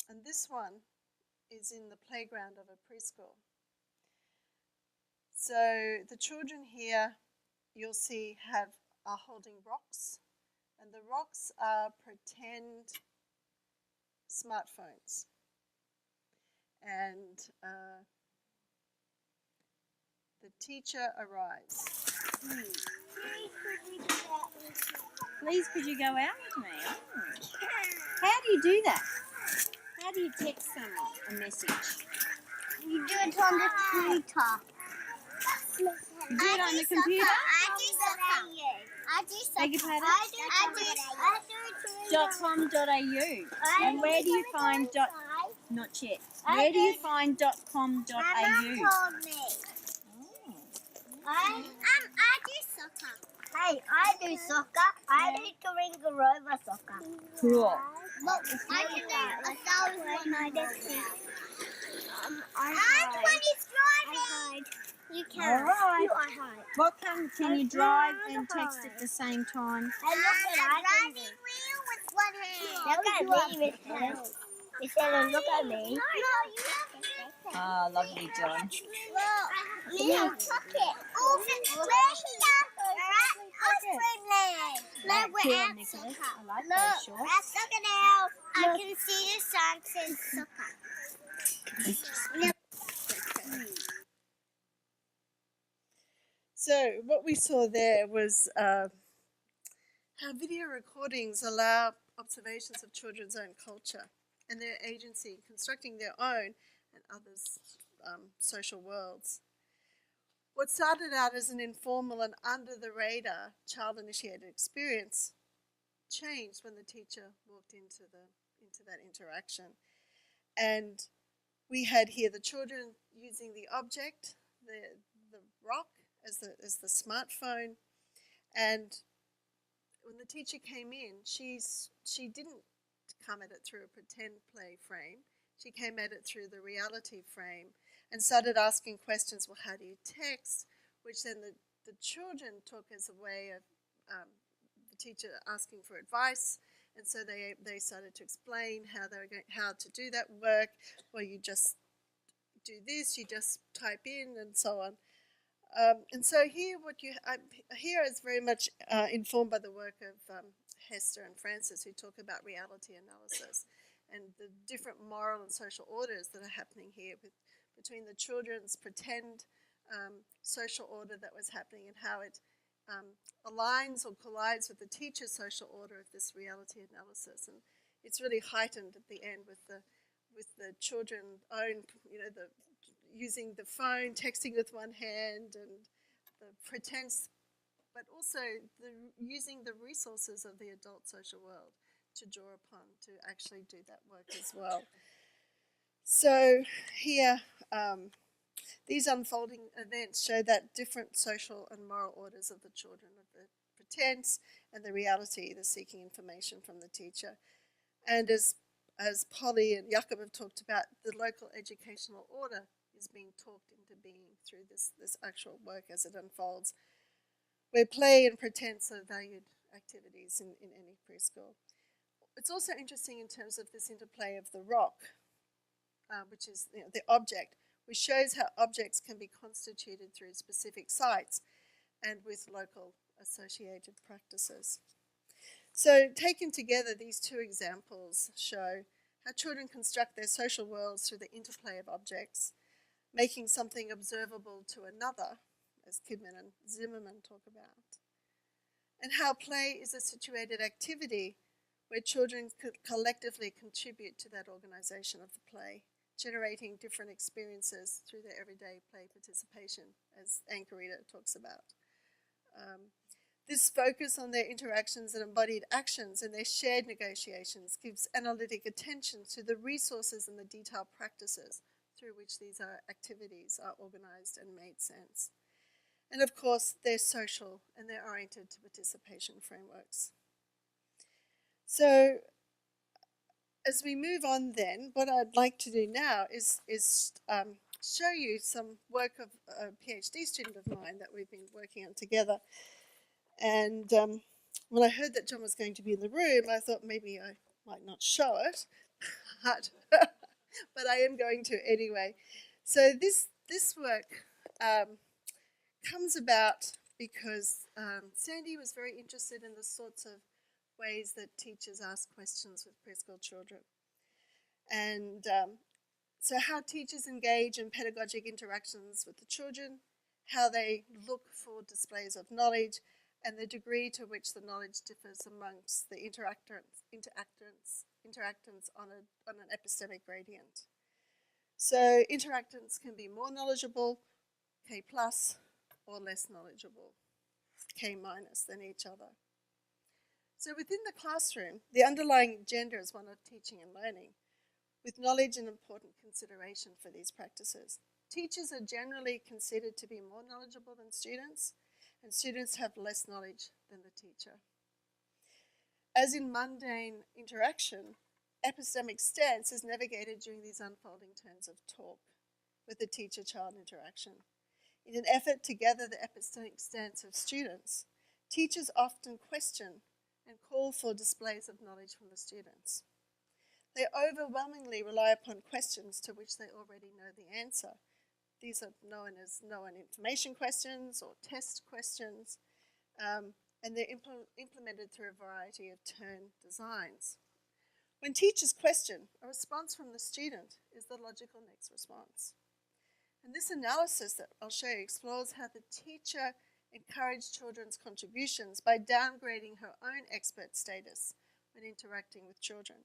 And this one is in the playground of a preschool. So the children here, you'll see, are holding rocks, and the rocks are pretend smartphones. And the teacher arrives. Please, could you go out with me? How do you do that? How do you text someone a message? You do it on the computer. You do it on the computer? I do soccer. I do soccer. Beg your pardon? I do .com.au. And where do you find not yet. Where do you find .com.au? Mama told me. I do soccer. Hey, I do soccer. I do Karinga soccer. Cool. Look, I can do 1,000 identities. I'm 20's driving. You can. All right. You are high. What can you drive and text at the same time? And look at driving wheel with one hand. Look at me, Miss. He said, look at me. No, you have to. Ah, lovely, John. Look, you have pocket. Oh, where's Look, we're at Nicholas. soccer. I like Look, those shorts. at soccer now. I can see the sign says soccer. So what we saw there was how video recordings allow observations of children's own culture and their agency in constructing their own and others' social worlds. What started out as an informal and under-the-radar child-initiated experience changed when the teacher walked into that interaction. And we had here the children using the object, the rock, as the smartphone, and when the teacher came in, she didn't come at it through a pretend play frame. She came at it through the reality frame and started asking questions. Well, how do you text? Which then the children took as a way of the teacher asking for advice, and so they started to explain how to do that work. Well, you just do this, you just type in, and so on. And so here, here is very much informed by the work of Hester and Francis, who talk about reality analysis and the different moral and social orders that are happening here between the children's pretend social order that was happening and how it aligns or collides with the teacher's social order of this reality analysis. And it's really heightened at the end with the children own, using the phone, texting with one hand, and the pretense, but also using the resources of the adult social world to draw upon to actually do that work as well. So here, these unfolding events show that different social and moral orders of the children, of the pretense and the reality, the seeking information from the teacher. And as Polly and Jakob have talked about, the local educational order is being talked into being through this actual work as it unfolds, where play and pretense are valued activities in any preschool. It's also interesting in terms of this interplay of the rock, which is the object, which shows how objects can be constituted through specific sites and with local associated practices. So taken together, these two examples show how children construct their social worlds through the interplay of objects, making something observable to another, as Kidman and Zimmerman talk about, and how play is a situated activity where children collectively contribute to that organisation of the play, generating different experiences through their everyday play participation, as Ankarita talks about. This focus on their interactions and embodied actions and their shared negotiations gives analytic attention to the resources and the detailed practices through which these activities are organised and made sense. And of course, they're social and they're oriented to participation frameworks. So as we move on then, what I'd like to do now is show you some work of a PhD student of mine that we've been working on together. And when I heard that John was going to be in the room, I thought maybe I might not show it, but I am going to anyway. So this work comes about because Sandy was very interested in the sorts of ways that teachers ask questions with preschool children. And so how teachers engage in pedagogic interactions with the children, how they look for displays of knowledge, and the degree to which the knowledge differs amongst the interactants on an epistemic gradient. So interactants can be more knowledgeable, K+, or less knowledgeable, K- than each other. So within the classroom, the underlying agenda is one of teaching and learning, with knowledge an important consideration for these practices. Teachers are generally considered to be more knowledgeable than students, and students have less knowledge than the teacher. As in mundane interaction, epistemic stance is navigated during these unfolding turns of talk with the teacher-child interaction. In an effort to gather the epistemic stance of students, teachers often question and call for displays of knowledge from the students. They overwhelmingly rely upon questions to which they already know the answer. These are known as known information questions or test questions, and they're implemented through a variety of turn designs. When teachers question, a response from the student is the logical next response. And this analysis that I'll show you explores how the teacher encouraged children's contributions by downgrading her own expert status when interacting with children.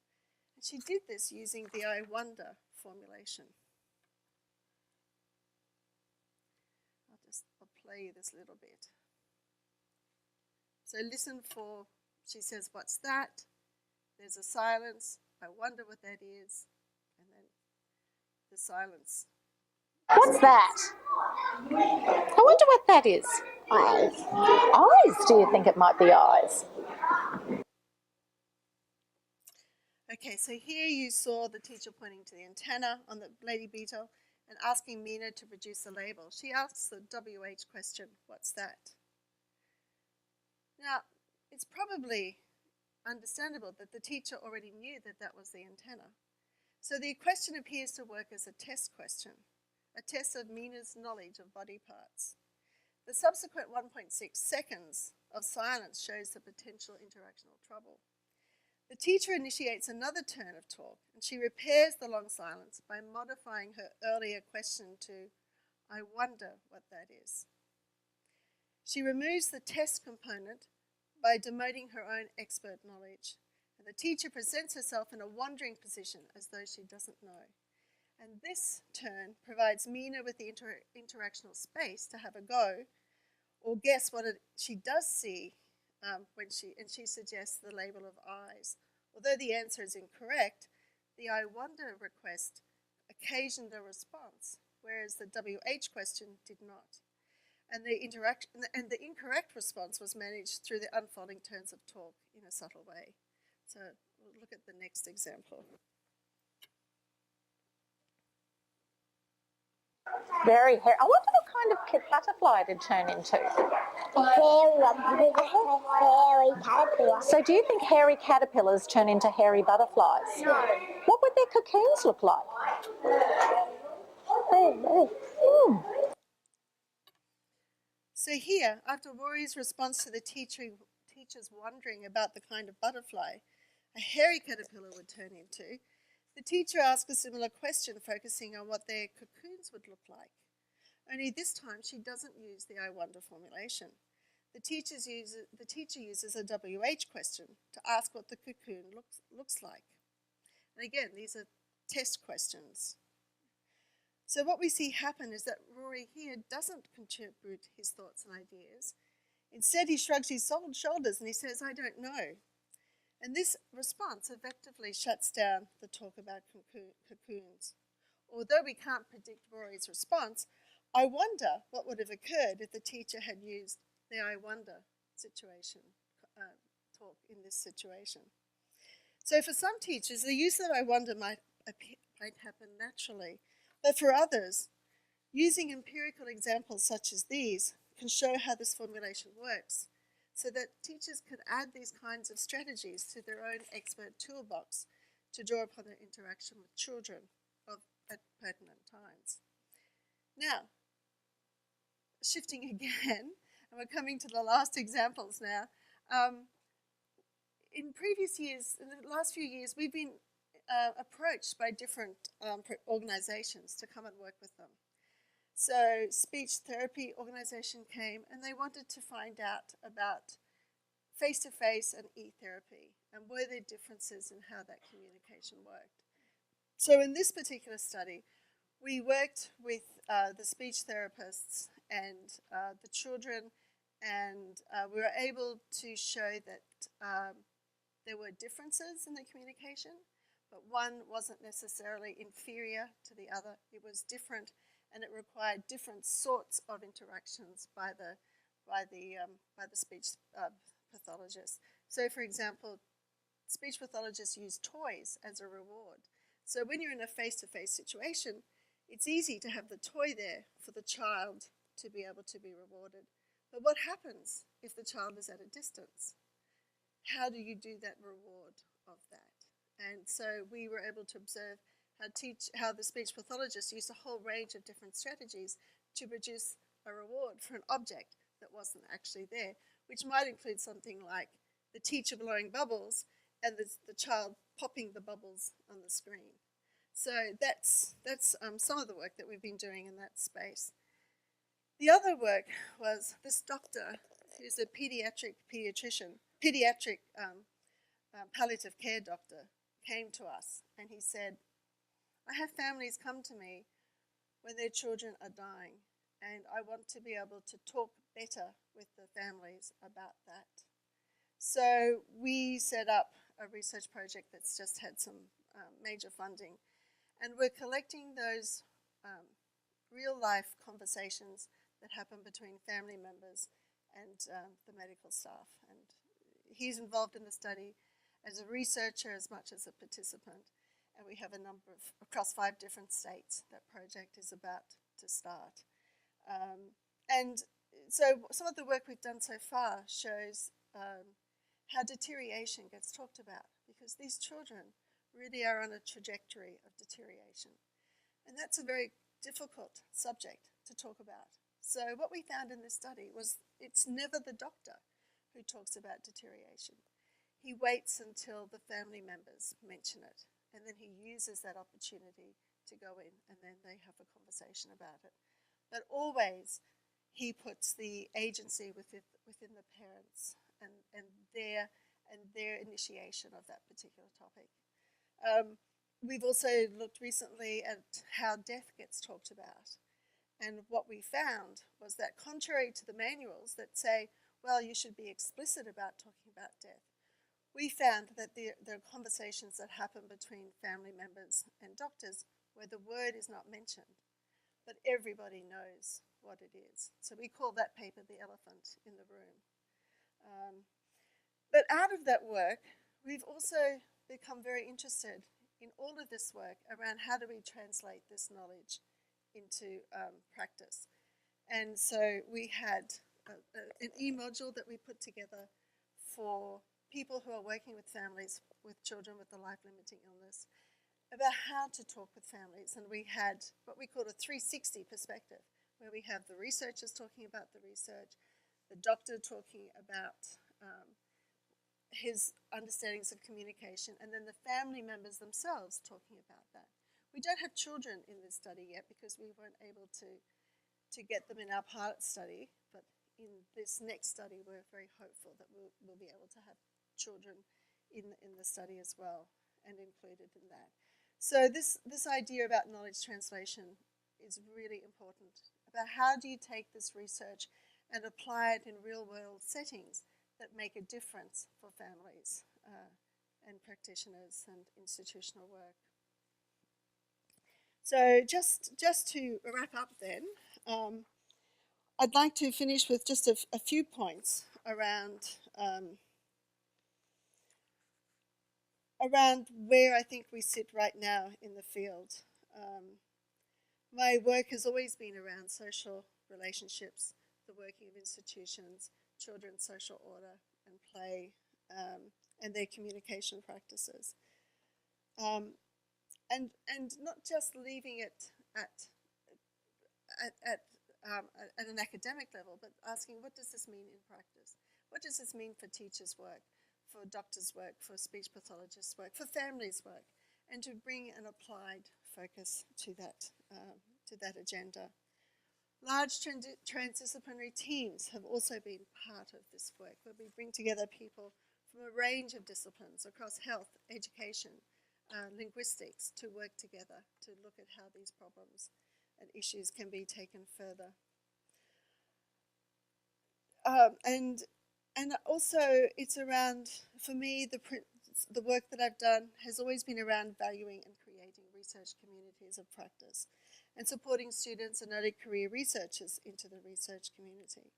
And she did this using the I wonder formulation. I'll play you this little bit. So listen for, she says, what's that? There's a silence. I wonder what that is. And then the silence. What's that? I wonder what that is. Eyes. Eyes? Do you think it might be eyes? Okay, so here you saw the teacher pointing to the antenna on the lady beetle and asking Mina to produce a label. She asks the WH question, what's that? Now, it's probably understandable that the teacher already knew that that was the antenna. So the question appears to work as a test question, a test of Mina's knowledge of body parts. The subsequent 1.6 seconds of silence shows the potential interactional trouble. The teacher initiates another turn of talk, and she repairs the long silence by modifying her earlier question to, I wonder what that is. She removes the test component by demoting her own expert knowledge, and the teacher presents herself in a wandering position as though she doesn't know. And this turn provides Mina with the interactional space to have a go or guess what she does see when she suggests the label of eyes. Although the answer is incorrect, the I wonder request occasioned a response, whereas the WH question did not. And the incorrect response was managed through the unfolding turns of talk in a subtle way. So we'll look at the next example. Very hairy. I wonder what kind of butterfly it'd turn into. Hairy caterpillar. So do you think hairy caterpillars turn into hairy butterflies? No. What would their cocoons look like? So here, after Rory's response to the teacher's wondering about the kind of butterfly a hairy caterpillar would turn into, the teacher asks a similar question focusing on what their cocoons would look like. Only this time she doesn't use the I wonder formulation. The teacher uses a WH question to ask what the cocoon looks like. And again, these are test questions. So what we see happen is that Rory here doesn't contribute his thoughts and ideas. Instead, he shrugs his shoulders and he says, I don't know. And this response effectively shuts down the talk about cocoons. Although we can't predict Rory's response, I wonder what would have occurred if the teacher had used the I wonder situation talk in this situation. So for some teachers, the use of I wonder might happen naturally, but for others, using empirical examples such as these can show how this formulation works, so that teachers can add these kinds of strategies to their own expert toolbox to draw upon their interaction with children at pertinent times. Now, shifting again, and we're coming to the last examples now. In previous years, in the last few years, we've been approached by different organizations to come and work with them. So speech therapy organization came and they wanted to find out about face-to-face and e-therapy and were there differences in how that communication worked. So in this particular study, we worked with the speech therapists and the children, and we were able to show that there were differences in the communication, but one wasn't necessarily inferior to the other. It was different, and it required different sorts of interactions by the speech pathologist. So, for example, speech pathologists use toys as a reward. So when you're in a face-to-face situation, it's easy to have the toy there for the child to be able to be rewarded. But what happens if the child is at a distance? How do you do that reward of that? And so we were able to observe how the speech pathologist used a whole range of different strategies to produce a reward for an object that wasn't actually there, which might include something like the teacher blowing bubbles and the child popping the bubbles on the screen. So that's some of the work that we've been doing in that space. The other work was this doctor, who's a pediatric palliative care doctor, came to us and he said, I have families come to me when their children are dying, and I want to be able to talk better with the families about that. So we set up a research project that's just had some major funding, and we're collecting those real-life conversations that happen between family members and the medical staff. And he's involved in the study as a researcher as much as a participant. And we have a number of, across 5 different states, that project is about to start. And so some of the work we've done so far shows how deterioration gets talked about, because these children really are on a trajectory of deterioration. And that's a very difficult subject to talk about. So what we found in this study was it's never the doctor who talks about deterioration. He waits until the family members mention it, and then he uses that opportunity to go in, and then they have a conversation about it. But always he puts the agency within the parents and their initiation of that particular topic. We've also looked recently at how death gets talked about. And what we found was that contrary to the manuals that say, well, you should be explicit about talking about death, we found that there are conversations that happen between family members and doctors where the word is not mentioned, but everybody knows what it is. So we call that paper the elephant in the room. But out of that work, we've also become very interested in all of this work around how do we translate this knowledge into practice. And so we had an e-module that we put together for people who are working with families with children with a life-limiting illness about how to talk with families. And we had what we called a 360 perspective, where we have the researchers talking about the research, the doctor talking about his understandings of communication, and then the family members themselves talking about that. We don't have children in this study yet because we weren't able to get them in our pilot study, but in this next study we're very hopeful that we'll be able to have children in the study as well and included in that. So this idea about knowledge translation is really important, about how do you take this research and apply it in real-world settings that make a difference for families and practitioners and institutional work. So just to wrap up then, I'd like to finish with just a few points around where I think we sit right now in the field. My work has always been around social relationships, the working of institutions, children's social order and play, and their communication practices. And not just leaving it at at an academic level, but asking what does this mean in practice? What does this mean for teachers' work, for doctors' work, for speech pathologists' work, for families' work, and to bring an applied focus to that agenda. Large transdisciplinary teams have also been part of this work, where we bring together people from a range of disciplines across health, education, linguistics, to work together to look at how these problems and issues can be taken further. And also it's around, for me, the work that I've done has always been around valuing and creating research communities of practice and supporting students and early career researchers into the research community.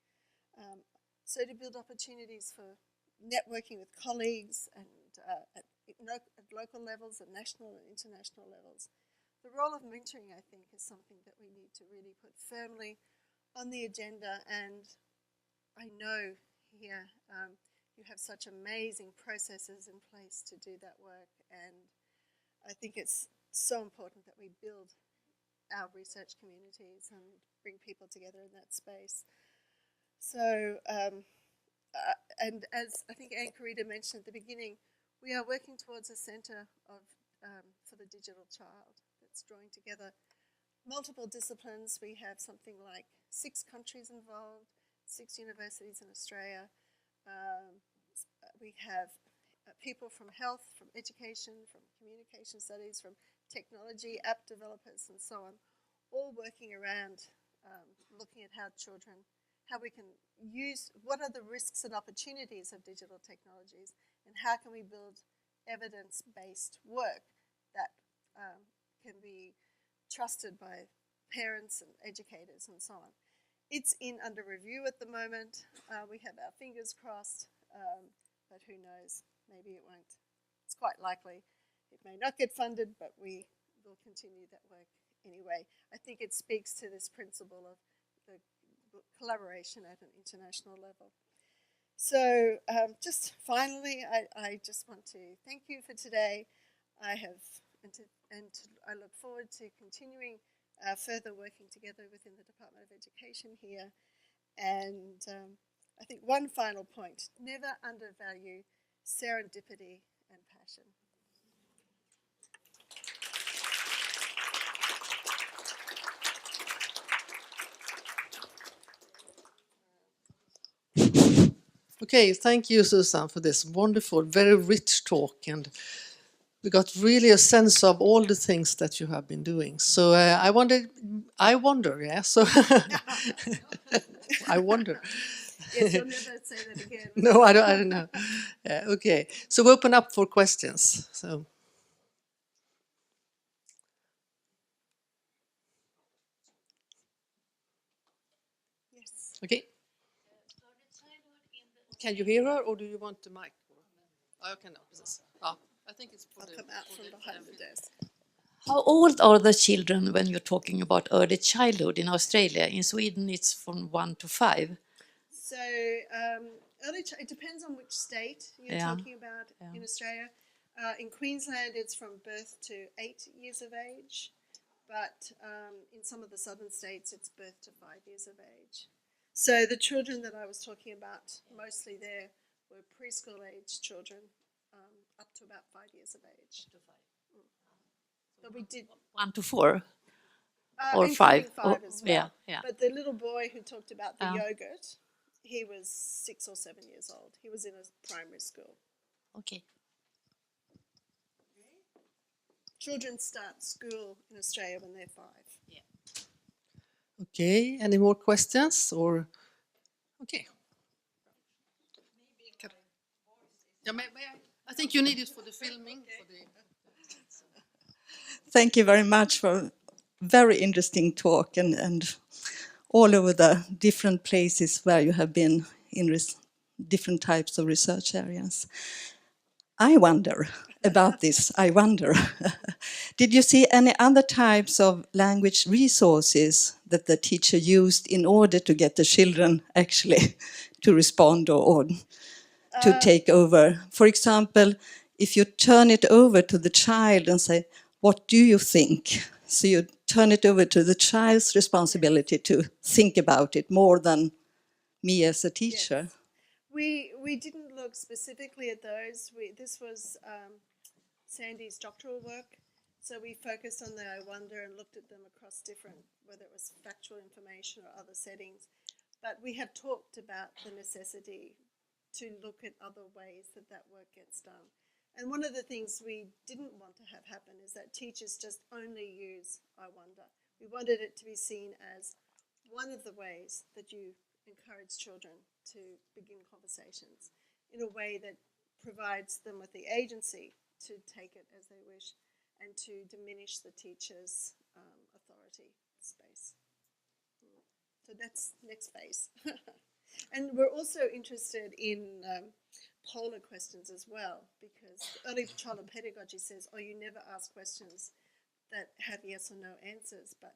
So to build opportunities for networking with colleagues and at local levels and national and international levels. The role of mentoring, I think, is something that we need to really put firmly on the agenda, and I know here you have such amazing processes in place to do that work, and I think it's so important that we build our research communities and bring people together in that space. So, and as I think Anne-Carita mentioned at the beginning, we are working towards a centre for the digital child that's drawing together multiple disciplines. We have something like 6 countries involved, 6 universities in Australia. We have people from health, from education, from communication studies, from technology, app developers, and so on, all working around looking at how we can use, what are the risks and opportunities of digital technologies, and how can we build evidence-based work that can be trusted by parents and educators and so on. It's under review at the moment. We have our fingers crossed, but who knows, maybe it won't. It's quite likely it may not get funded, but we will continue that work anyway. I think it speaks to this principle of the collaboration at an international level. So just finally, I just want to thank you for today. I look forward to continuing further working together within the Department of Education here. And I think one final point, never undervalue serendipity and passion. Okay, thank you, Susan, for this wonderful, very rich talk, and we got really a sense of all the things that you have been doing. So I wonder, yeah. So I wonder. Yes, you'll never say that again. No, I don't know. Okay, so we open up for questions. So. Yes. Okay. Can you hear her, or do you want the mic? Oh, okay, no. I think it's for I'll come out from behind the desk. How old are the children when you're talking about early childhood in Australia? In Sweden, it's from 1 to 5. So it depends on which state you're talking about in Australia. In Queensland, it's from birth to 8 years of age, but in some of the southern states, it's birth to 5 years of age. So the children that I was talking about, mostly there, were preschool-age children, up to about 5 years of age. But we did 1 to 4 or including 5. 5 as well. Yeah. But the little boy who talked about the yogurt, he was 6 or 7 years old. He was in a primary school. Okay. Children start school in Australia when they're 5. Yeah. Okay, any more questions? Or okay. Yeah, I think you need it for the filming. Thank you very much for a very interesting talk and all over the different places where you have been in different types of research areas. I wonder about this. Did you see any other types of language resources that the teacher used in order to get the children actually to respond or to take over? For example, if you turn it over to the child and say, what do you think? So you turn it over to the child's responsibility to think about it more than me as a teacher. Yes. We didn't look specifically at those. This was Sandy's doctoral work. So we focused on the I wonder and looked at them across different, whether it was factual information or other settings. But we have talked about the necessity to look at other ways that that work gets done. And one of the things we didn't want to have happen is that teachers just only use I wonder. We wanted it to be seen as one of the ways that you encourage children to begin conversations in a way that provides them with the agency to take it as they wish and to diminish the teacher's authority space. So that's next phase. And we're also interested in polar questions as well, because early childhood pedagogy says, oh, you never ask questions that have yes or no answers. But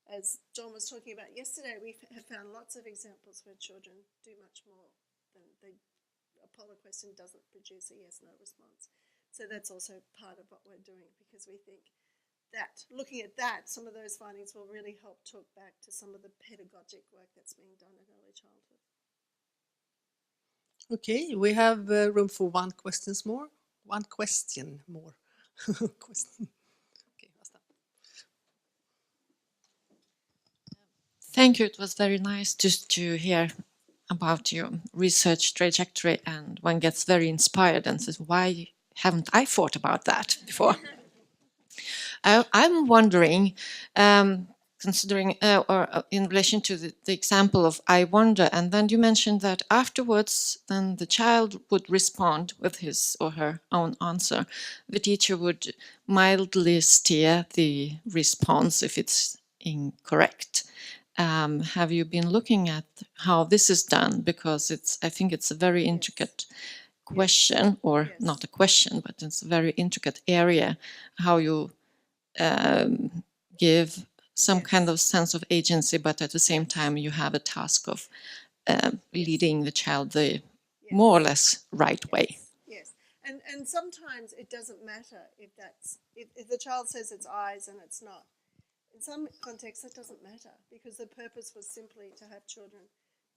as John was talking about yesterday, we have found lots of examples where children do much more than a polar question doesn't produce a yes-no response. So that's also part of what we're doing, because we think that looking at that, some of those findings will really help talk back to some of the pedagogic work that's being done in early childhood. Okay, we have room for one question more. Question. Okay, Thank you. It was very nice just to hear about your research trajectory, and one gets very inspired and says, why haven't I thought about that before? I'm wondering, considering or in relation to the example of I wonder, and then you mentioned that afterwards then the child would respond with his or her own answer. The teacher would mildly steer the response if it's incorrect. Have you been looking at how this is done? Because I think it's a very intricate question, or not a question, but it's a very intricate area, how you give some kind of sense of agency, but at the same time you have a task of leading the child the more or less right way. Yes, and sometimes it doesn't matter if the child says it's eyes and it's not. In some contexts that doesn't matter, because the purpose was simply to have children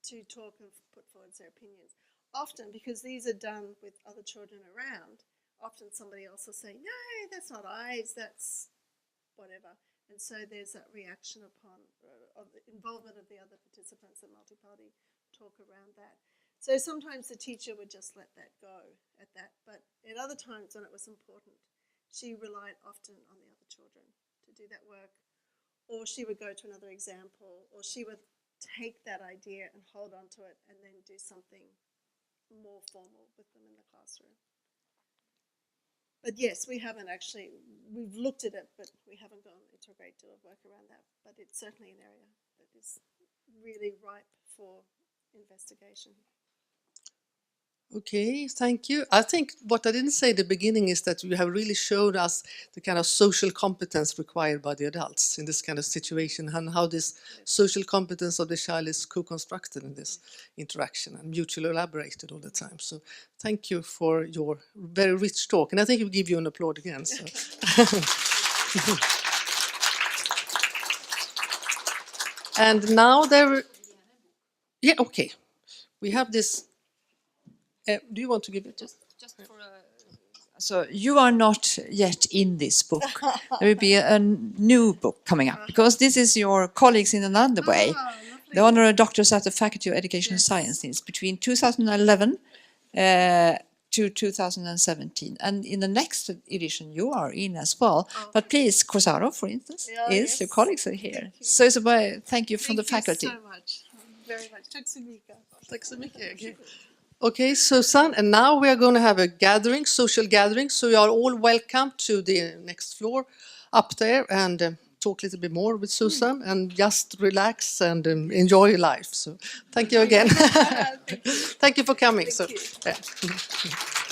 to talk and put forward their opinions. Often, because these are done with other children around, often somebody else will say, no, that's not eyes, that's whatever. And so there's that reaction upon of the involvement of the other participants, the multi-party talk around that. So sometimes the teacher would just let that go at that, but at other times when it was important, she relied often on the other children to do that work, or she would go to another example, or she would take that idea and hold on to it and then do something more formal with them in the classroom. But yes, we've looked at it, but we haven't gone into a great deal of work around that. But it's certainly an area that is really ripe for investigation. Okay, thank you. I think what I didn't say at the beginning is that you have really showed us the kind of social competence required by the adults in this kind of situation, and how this social competence of the child is co-constructed in this interaction and mutually elaborated all the time. So thank you for your very rich talk. And I think we'll give you an applause again. So. And now okay. We have this. Do you want to give it? Just for So you are not yet in this book. There will be a new book coming up, because this is your colleagues in another way. The honorary doctors at the Faculty of Educational Sciences between 2011 to 2017. And in the next edition you are in as well. But please, Corsaro, for instance, your colleagues are here. So it's a thank you from the faculty. Thank you so much. Very much. Tack så mycket. Okay, Susan, and now we are going to have a gathering, social gathering. So you are all welcome to the next floor up there and talk a little bit more with Susan and just relax and enjoy your life. So thank you again. Thank you for coming. Thank you. Yeah.